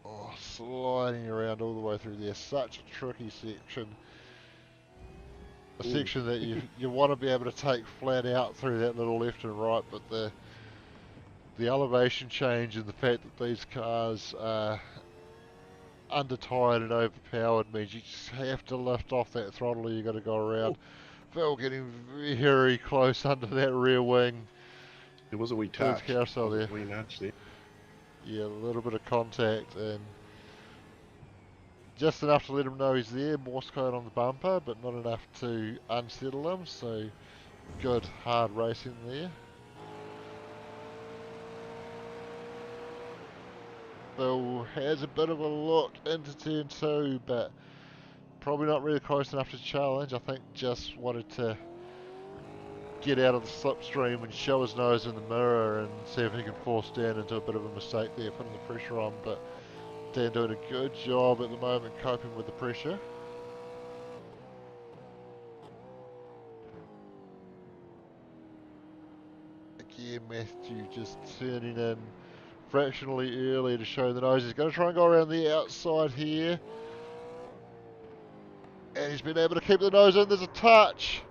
Oh, sliding around all the way through there. Such a tricky section. A section that you want to be able to take flat out through that little left and right, but the elevation change and the fact that these cars are under-tired and overpowered means you just have to lift off that throttle or you got to go around. Phil getting very close under that rear wing. There was a wee There's touch. carousel there. A wee nudge there. Yeah, a little bit of contact and just enough to let him know he's there. Morse code on the bumper, but not enough to unsettle him. So good hard racing there. Phil has a bit of a look into turn 2, but probably not really close enough to challenge. I think just wanted to get out of the slipstream and show his nose in the mirror and see if he can force Dan into a bit of a mistake there, putting the pressure on. But Dan doing a good job at the moment coping with the pressure. Again, Matthew just turning in fractionally early to show the nose. He's going to try and go around the outside here. And he's been able to keep the nose in. There's a touch.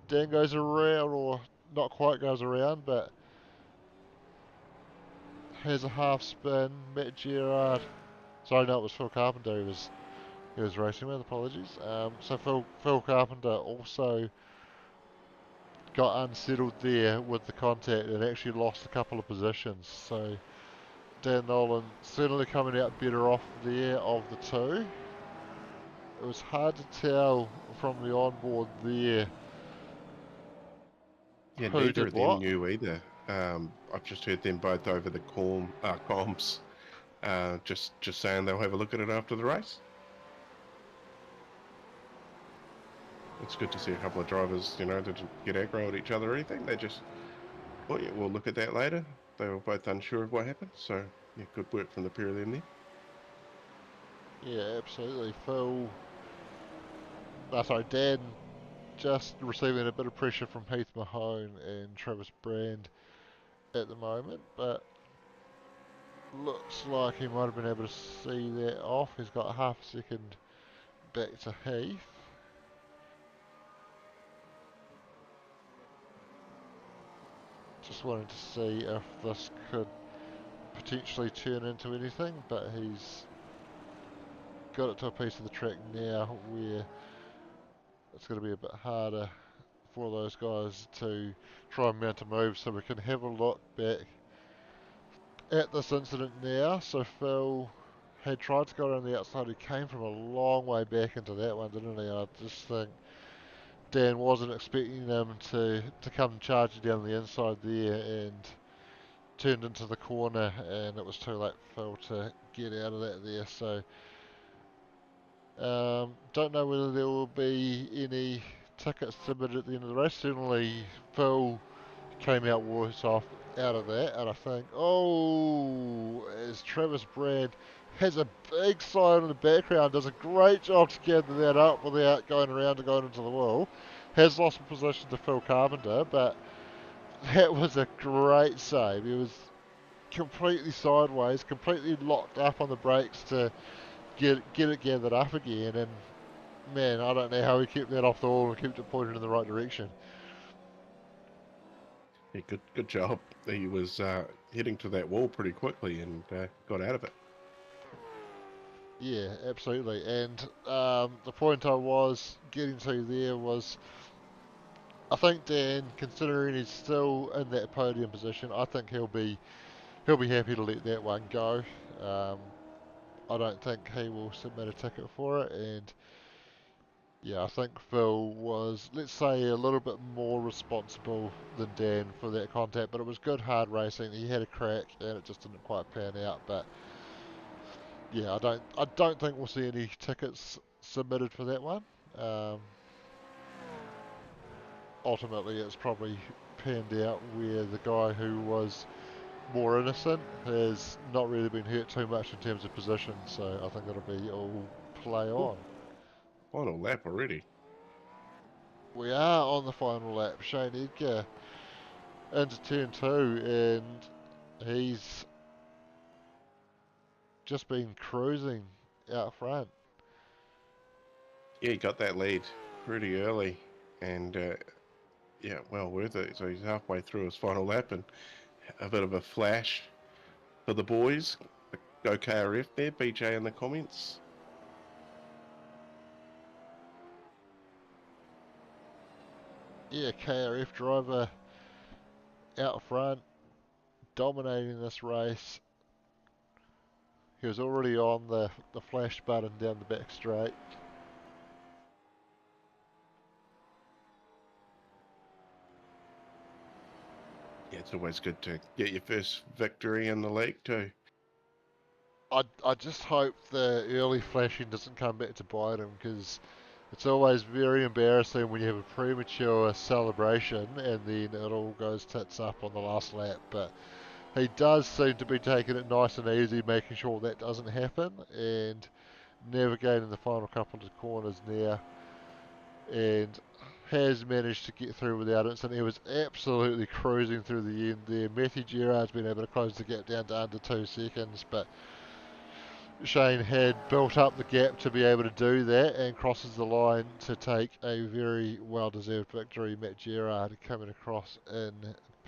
Dan goes around, or not quite goes around, but has a half spin. Matt Gerard. Sorry, no, it was Phil Carpenter he was racing with. Apologies. So Phil Carpenter also got unsettled there with the contact and actually lost a couple of positions. So Dan Nolan certainly coming out better off there of the two. It was hard to tell from the onboard there Yeah, who neither did of them what. knew either. I've just heard them both over the comms, just saying they'll have a look at it after the race. It's good to see a couple of drivers, didn't get aggro at each other or anything. They just, oh yeah, we'll look at that later. They were both unsure of what happened, so yeah, good work from the pair of them there. Yeah, absolutely. Dan just receiving a bit of pressure from Heath Mahone and Travis Brand at the moment, but looks like he might have been able to see that off. He's got half a second back to Heath. just wanting to see if this could potentially turn into anything, but he's got it to a piece of the track now where it's going to be a bit harder for those guys to try and mount a move, so we can have a look back at this incident now. So Phil had tried to go around the outside. He came from a long way back into that one, didn't he? I just think Dan wasn't expecting them to come charging down the inside there, and turned into the corner, and it was too late for Phil to get out of that there. So don't know whether there will be any tickets submitted at the end of the race. Certainly Phil came out worse off out of that, and I think, as Travis Brand has a big sign in the background, does a great job to gather that up without going around and going into the wall. Has lost position to Phil Carpenter, but that was a great save. He was completely sideways, completely locked up on the brakes to get it gathered up again, and man, I don't know how he kept that off the wall and kept it pointed in the right direction. Yeah, good job. He was heading to that wall pretty quickly and got out of it. Yeah, absolutely. And the point I was getting to there was, I think Dan, considering he's still in that podium position, I think he'll be happy to let that one go. Um, I don't think he will submit a ticket for it, and yeah, I think Phil was, let's say, a little bit more responsible than Dan for that contact, but it was good hard racing. He had a crack, and it just didn't quite pan out. But yeah, I don't think we'll see any tickets submitted for that one. Um, Ultimately, it's probably panned out where the guy who was more innocent has not really been hurt too much in terms of position. So I think it'll be all play Ooh, on. final lap already. We are on the final lap. Shane Edgar into turn two, and he's just been cruising out front. Yeah, he got that lead pretty early, and yeah, well worth it. So he's halfway through his final lap, and a bit of a flash for the boys. Go KRF there, BJ in the comments. Yeah, KRF driver out front, dominating this race. He was already on the flash button down the back straight. Yeah, it's always good to get your first victory in the league too. I just hope the early flashing doesn't come back to bite him, because it's always very embarrassing when you have a premature celebration and then it all goes tits up on the last lap. But he does seem to be taking it nice and easy, making sure that doesn't happen, and navigating the final couple of corners now, and has managed to get through without incident. He was absolutely cruising through the end there. Matthew Gerard's been able to close the gap down to under 2 seconds, but Shane had built up the gap to be able to do that, and crosses the line to take a very well-deserved victory. Matt Gerard coming across in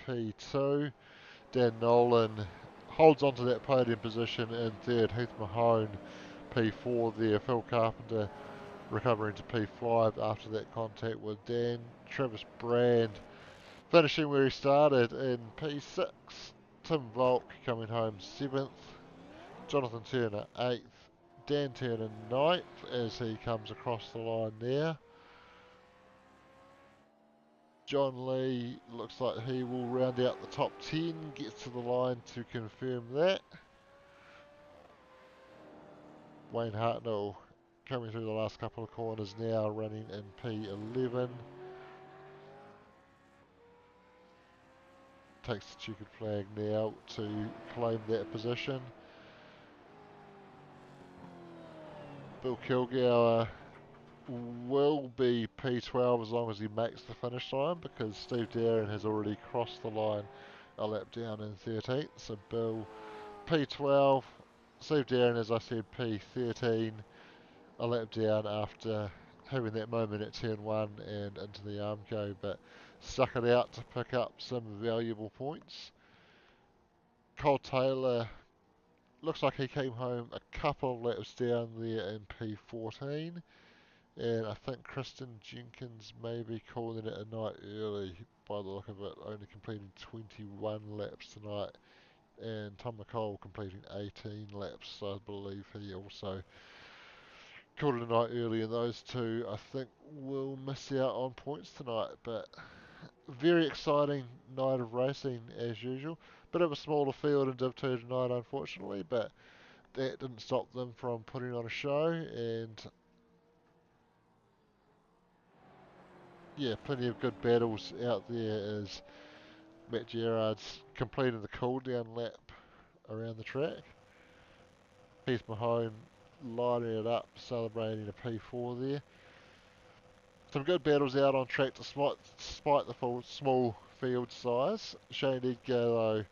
P2. Dan Nolan holds on to that podium position in third. Heath Mahone P4 there. Phil Carpenter recovering to P5 after that contact with Dan. Travis Brand finishing where he started in P6. Tim Volk coming home 7th. Jonathan Turner 8th. Dan Turner 9th as he comes across the line there. John Lee looks like he will round out the top 10, gets to the line to confirm that. Wayne Hartnell coming through the last couple of corners now, running in P11. Takes the checkered flag now to claim that position. Bill Kilgour will be P12 as long as he makes the finish line, because Steve Darren has already crossed the line a lap down in 13th. So Bill P12, Steve Darren, as I said, P13, a lap down after having that moment at turn 1 and into the Armco. But suck it out to pick up some valuable points. Cole Taylor looks like he came home a couple of laps down there in P14. And I think Kristen Jenkins may be calling it a night early by the look of it, only completing 21 laps tonight. And Tom McCall completing 18 laps, so I believe he also called it a night early. And those two, I think, will miss out on points tonight. But very exciting night of racing as usual. Bit of a smaller field in Div 2 tonight, unfortunately, but that didn't stop them from putting on a show. And yeah, plenty of good battles out there as Matt Gerard's completing the cool down lap around the track. Heath Mahone lining it up, celebrating a P4 there. Some good battles out on track despite the full small field size. Shane Edgar, though,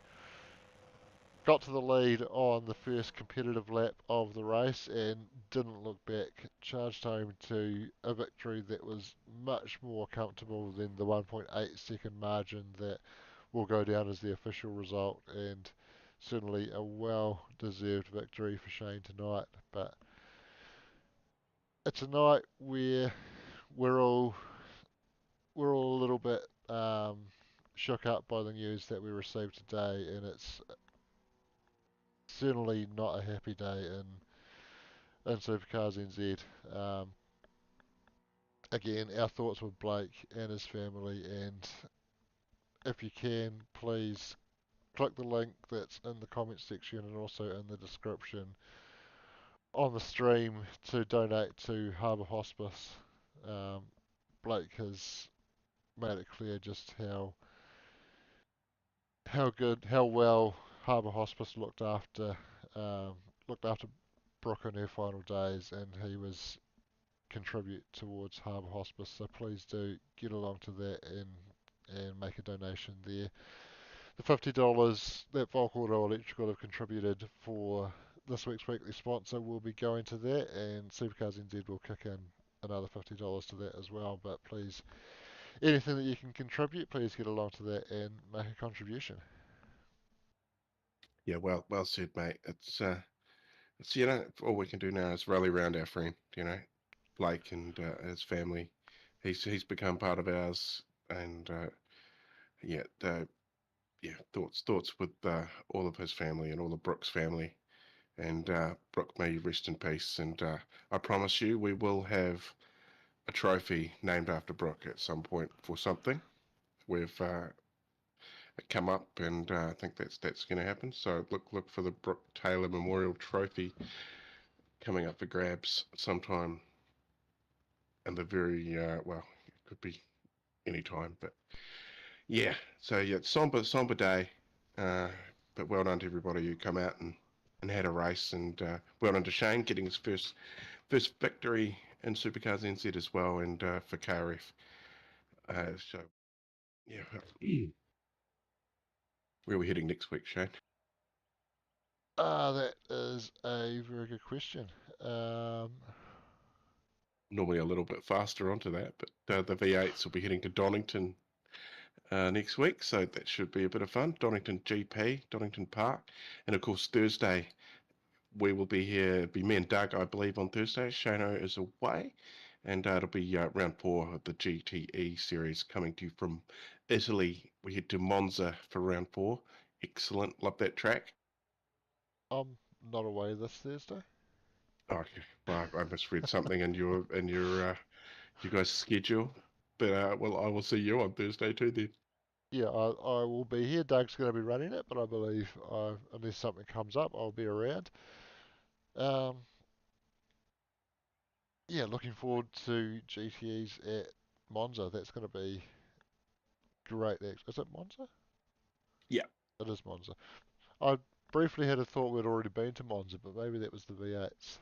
got to the lead on the first competitive lap of the race and didn't look back. Charged home to a victory that was much more comfortable than the 1.8 second margin that will go down as the official result, and certainly a well-deserved victory for Shane tonight. But it's a night where we're all we're all a little bit shook up by the news that we received today, and it's certainly not a happy day in Supercars NZ. Again, our thoughts with Blake and his family, and if you can, please click the link that's in the comment section and also in the description on the stream to donate to Harbour Hospice. Um, Blake has made it clear just how well Harbour Hospice um, looked after Brooke in her final days, and he was contribute towards Harbour Hospice. So please do get along to that and make a donation there. The $50 that Volk Auto Electrical have contributed for this week's weekly sponsor will be going to that, and Supercars NZ will kick in another $50 to that as well. But please, anything that you can contribute, please get along to that and make a contribution. Yeah, well said, mate. It's all we can do now is rally around our friend, Blake and his family. He's become part of ours, and yeah, yeah, thoughts with all of his family and all of Brooke's family, and Brooke may rest in peace. And I promise you, we will have a trophy named after Brooke at some point for something. We've come up, and I think that's going to happen. So look for the Brooke Taylor Memorial Trophy coming up for grabs sometime in the very well, it could be any time, but yeah. So yeah, somber day, uh, but well done to everybody who come out and had a race, and well done to Shane getting his first victory in Supercars NZ as well, and for KRF. So yeah, where are we heading next week, Shane? That is a very good question. Um, Normally a little bit faster onto that, but the V8s will be heading to Donington next week, so that should be a bit of fun. Donington GP, Donington Park, and of course Thursday we will be here. It'll be me and Doug, I believe, on Thursday. Shano is away, and it'll be round 4 of the GTE series coming to you from Italy. We head to Monza for round 4. Excellent, love that track. I'm not away this Thursday. Okay, well, I misread something in your you guys' schedule, but well, I will see you on Thursday too then. Yeah, I will be here. Doug's going to be running it, but I believe unless something comes up, I'll be around. Um, yeah, looking forward to GTEs at Monza. That's going to be great. Is it Monza? Yeah, It is Monza. I briefly had a thought we'd already been to Monza, but maybe that was the V8s.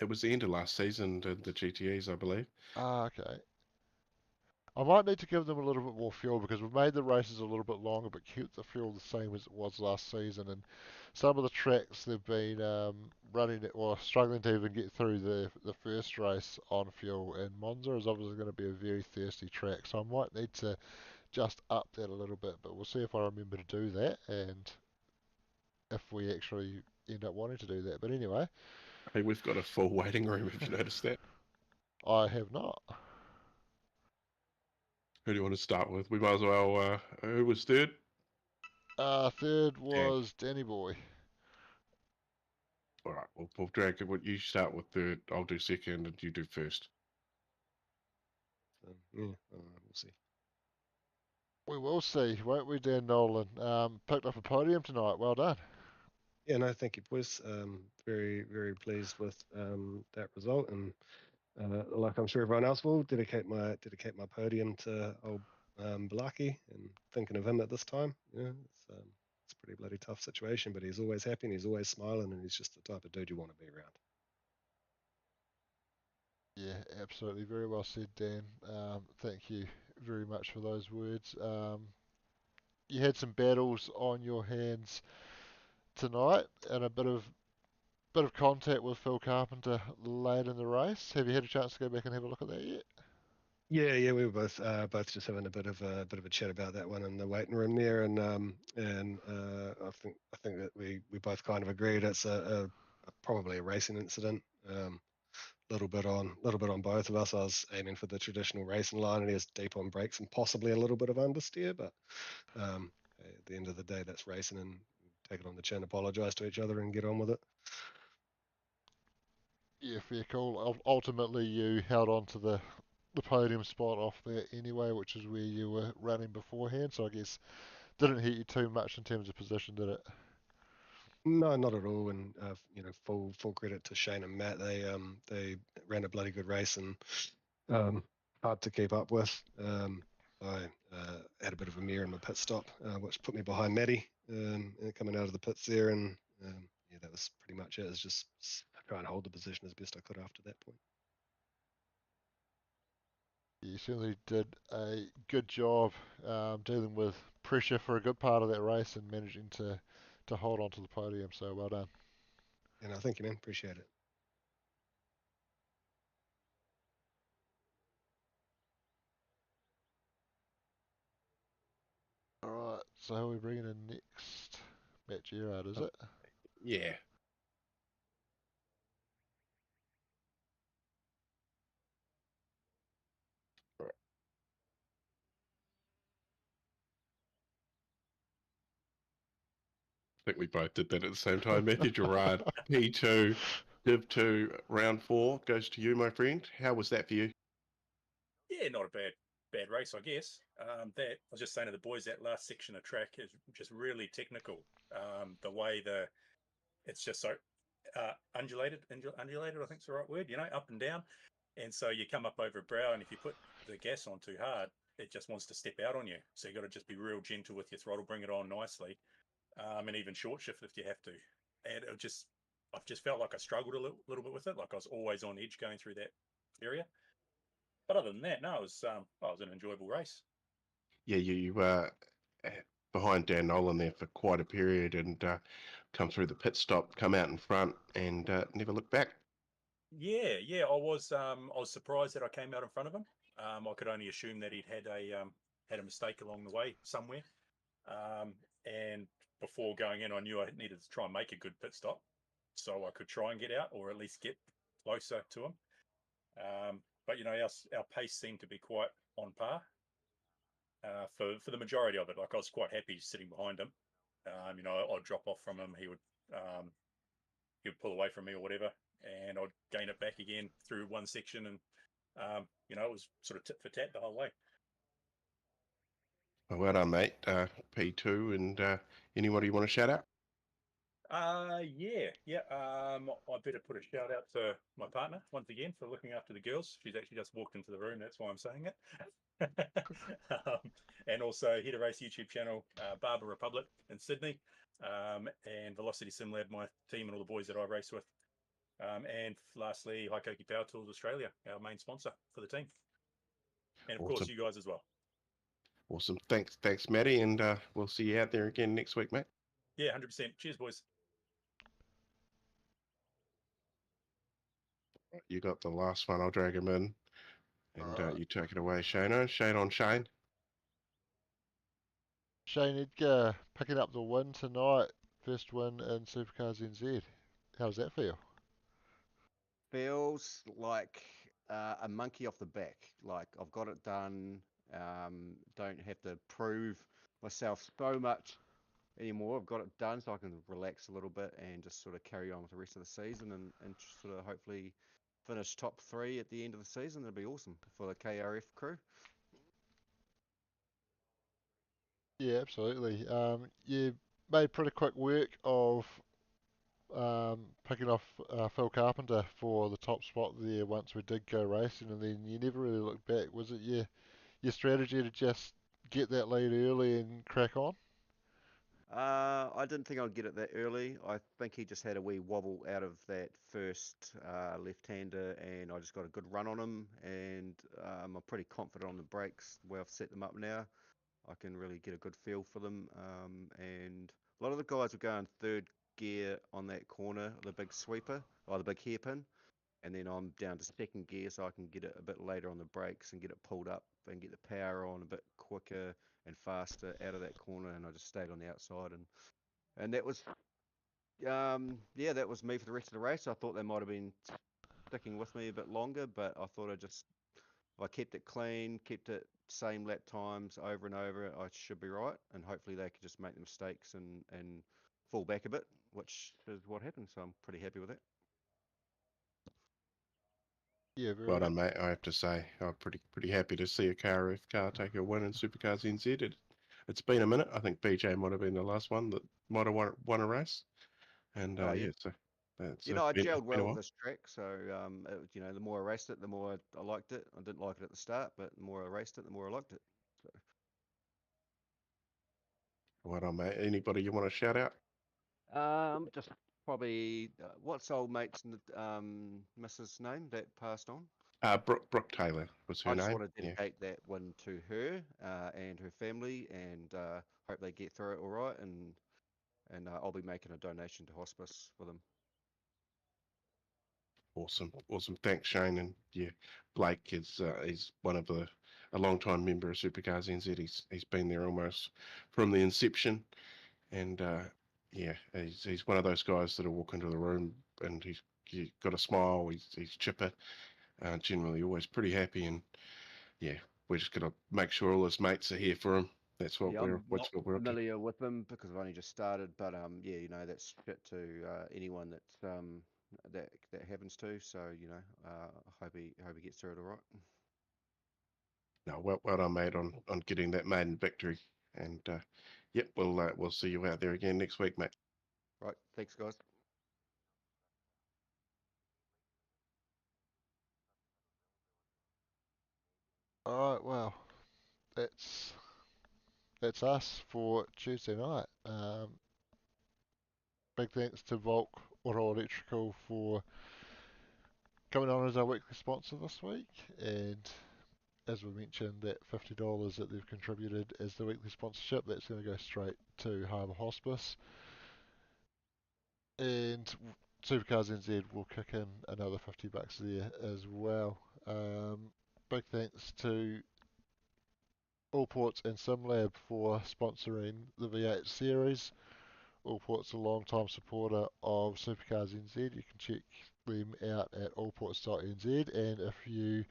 it was the end of last season, the GTEs, I believe. Ah, okay. I might need to give them a little bit more fuel because we've made the races a little bit longer but kept the fuel the same as it was last season. And some of the tracks they've been running it or struggling to even get through the first race on fuel. And Monza is obviously going to be a very thirsty track, so I might need to just up that a little bit, but we'll see if I remember to do that and if we actually end up wanting to do that. But anyway, Hey, we've got a full waiting room, if you noticed that. I have not. Who do you want to start with? We might as well, who was third? Third Dan. was Danny Boy. All right, we'll drag it. You start with third, I'll do second, and you do first. Yeah, we'll see. We will see, won't we, Dan Nolan? Picked up a podium tonight. Well done. Yeah, no, thank you, boys. Very, very pleased with that result, and like I'm sure everyone else will, dedicate my podium to old Blaki, and thinking of him at this time. It's a pretty bloody tough situation, but he's always happy and he's always smiling, and he's just the type of dude you want to be around. Yeah, absolutely. Very well said, Dan. Thank you very much for those words. You had some battles on your hands tonight, and a bit of contact with Phil Carpenter late in the race. Have you had a chance to go back and have a look at that yet? Yeah, we were both just having a bit of a chat about that one in the waiting room there, and I think that we both kind of agreed it's probably a racing incident. Little bit on both of us. I was aiming for the traditional racing line, and he was deep on brakes and possibly a little bit of understeer, but at the end of the day, that's racing, and take it on the chin, apologise to each other, and get on with it. Yeah, fair call. Ultimately, you held on to the podium spot off there anyway, which is where you were running beforehand. So I guess didn't hit you too much in terms of position, did it? No, not at all. And full credit to Shane and Matt. They ran a bloody good race, and hard to keep up with. I had a bit of a mirror in my pit stop, which put me behind Matty coming out of the pits there, and yeah, that was pretty much it. It was just try and hold the position as best I could after that point. You certainly did a good job dealing with pressure for a good part of that race and managing to hold on to the podium. So well done. And I thank you, man. Appreciate it. All right. So who are we bringing in next? Matt Gerard, is it? Yeah. All right. I think we both did that at the same time. Matthew Gerard, P2, Div 2, round 4 goes to you, my friend. How was that for you? Yeah, not a bad race, I guess. That I was just saying to the boys, that last section of track is just really technical. The way it's just so undulated, I think is the right word. Up and down, and so you come up over a brow, and if you put the gas on too hard, it just wants to step out on you. So you got to just be real gentle with your throttle, bring it on nicely, and even short shift if you have to. And I've just felt like I struggled a little bit with it, like I was always on edge going through that area. But other than that, no, it was an enjoyable race. Yeah, you were behind Dan Nolan there for quite a period and come through the pit stop, come out in front, and never look back. Yeah, I was surprised that I came out in front of him. I could only assume that he'd had a mistake along the way somewhere. And before going in, I knew I needed to try and make a good pit stop so I could try and get out or at least get closer to him. But our pace seemed to be quite on par for the majority of it. Like I was quite happy sitting behind him. I'd drop off from him. He would pull away from me or whatever, and I'd gain it back again through one section, and it was sort of tit for tat the whole way. Well done, mate. P2, and anybody you want to shout out? Yeah. I better put a shout out to my partner once again for looking after the girls. She's actually just walked into the room. That's why I'm saying it. And also Header Race YouTube channel, Barber Republic in Sydney, and Velocity Sim Lab, my team and all the boys that I race with. And lastly, Haikoki Power Tools Australia, our main sponsor for the team. And of course, you guys as well. Awesome. Thanks, Matty, and we'll see you out there again next week, mate. Yeah, 100%. Cheers, boys. You got the last one. I'll drag him in, and Right. you take it away, Shane. Shane on Shane. Shane Edgar picking up the win tonight. First win in Supercars NZ. How does that feel? Feels like a monkey off the back. Like I've got it done. Don't have to prove myself so much anymore. I've got it done, so I can relax a little bit and just sort of carry on with the rest of the season and sort of hopefully finish top 3 at the end of the season. That'd be awesome for the KRF crew. Yeah, absolutely. You made pretty quick work of picking off Phil Carpenter for the top spot there once we did go racing, and then you never really looked back. Was it your strategy to just get that lead early and crack on? I didn't think I'd get it that early. I think he just had a wee wobble out of that first left-hander, and I just got a good run on him. And I'm pretty confident on the brakes, the way I've set them up now. I can really get a good feel for them. And a lot of the guys were going third gear on that corner, the big sweeper, or the big hairpin. And then I'm down to second gear, so I can get it a bit later on the brakes and get it pulled up and get the power on a bit quicker and faster out of that corner. And I just stayed on the outside, and that was yeah, that was me for the rest of the race. I thought they might have been sticking with me a bit longer, but I thought if I kept it clean, kept it same lap times over and over, I should be right. And hopefully they could just make the mistakes and fall back a bit, which is what happened. So I'm pretty happy with that. Yeah, very Well good. done, mate. I have to say, I'm pretty happy to see a KRF car take a win in Supercars NZ. It's been a minute. I think BJ might have been the last one that might have won a race. And Oh yeah. yeah, so it's I been gelled a well with while. this track, so the more I raced it, the more I liked it. I didn't like it at the start, but the more I raced it, the more I liked it. So, Well done, mate. Anybody you want to shout out? just probably what's old mate's Mrs. name that passed on? Brooke Taylor was her I just name. want to Yeah, dedicate that one to her and her family, and hope they get through it all right. And I'll be making a donation to hospice for them. awesome. Thanks, Shane. And yeah, Blake is he's one of a long time member of Supercars NZ. He's been there almost from the inception. And yeah, he's one of those guys that'll walk into the room and he's got a smile. He's chipper, generally always pretty happy. And yeah, we're just gonna make sure all his mates are here for him. That's what Yeah, I'm not what we're up to. familiar with them because I've only just started, but yeah, that's shit to anyone that happens to. So I hope he gets through it all right. No, well done, mate, on getting that maiden victory. And yep, we'll see you out there again next week, mate. Right, thanks, guys. All right, well, that's us for Tuesday night. Big thanks to Volk Auto Electrical for coming on as our weekly sponsor this week, and as we mentioned, that $50 that they've contributed as the weekly sponsorship, that's going to go straight to Harbour Hospice. And Supercars NZ will kick in another $50 there as well. Big thanks to Allports and SimLab for sponsoring the V8 series. Allport's a long-time supporter of Supercars NZ. You can check them out at allports.nz, and if you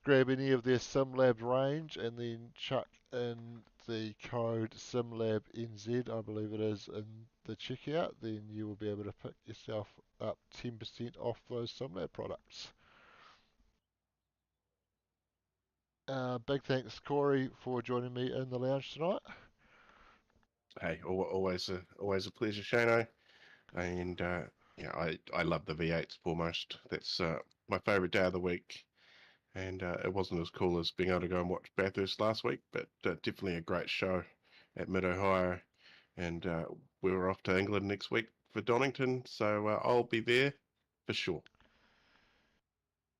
grab any of their SimLab range and then chuck in the code SimLabNZ, I believe it is, in the checkout, then you will be able to pick yourself up 10% off those SimLab products. Big thanks, Corey, for joining me in the lounge tonight. Hey, always a pleasure, Shano. And yeah, I love the V8s foremost. That's my favourite day of the week. And it wasn't as cool as being able to go and watch Bathurst last week, but definitely a great show at Mid Ohio. And we're off to England next week for Donington, so I'll be there for sure.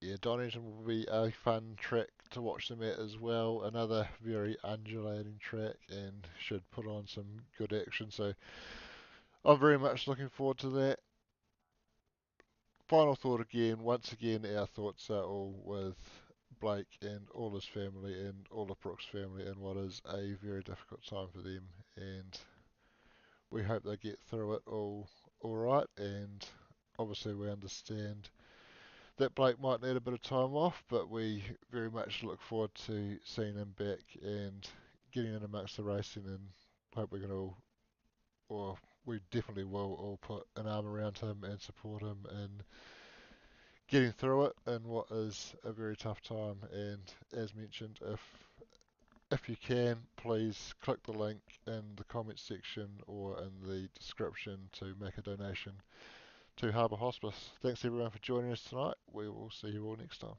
Yeah, Donington will be a fun track to watch them at as well. Another very undulating track and should put on some good action. So I'm very much looking forward to that. Final thought again, once again, our thoughts are all with Blake and all his family and all of Brooks' family in what is a very difficult time for them, and we hope they get through it all right. And obviously, we understand that Blake might need a bit of time off, but we very much look forward to seeing him back and getting in amongst the racing, and hope we can all, or we definitely will all put an arm around him and support him in getting through it in what is a very tough time. And as mentioned, if you can, please click the link in the comments section or in the description to make a donation to Harbour Hospice. Thanks everyone for joining us tonight. We will see you all next time.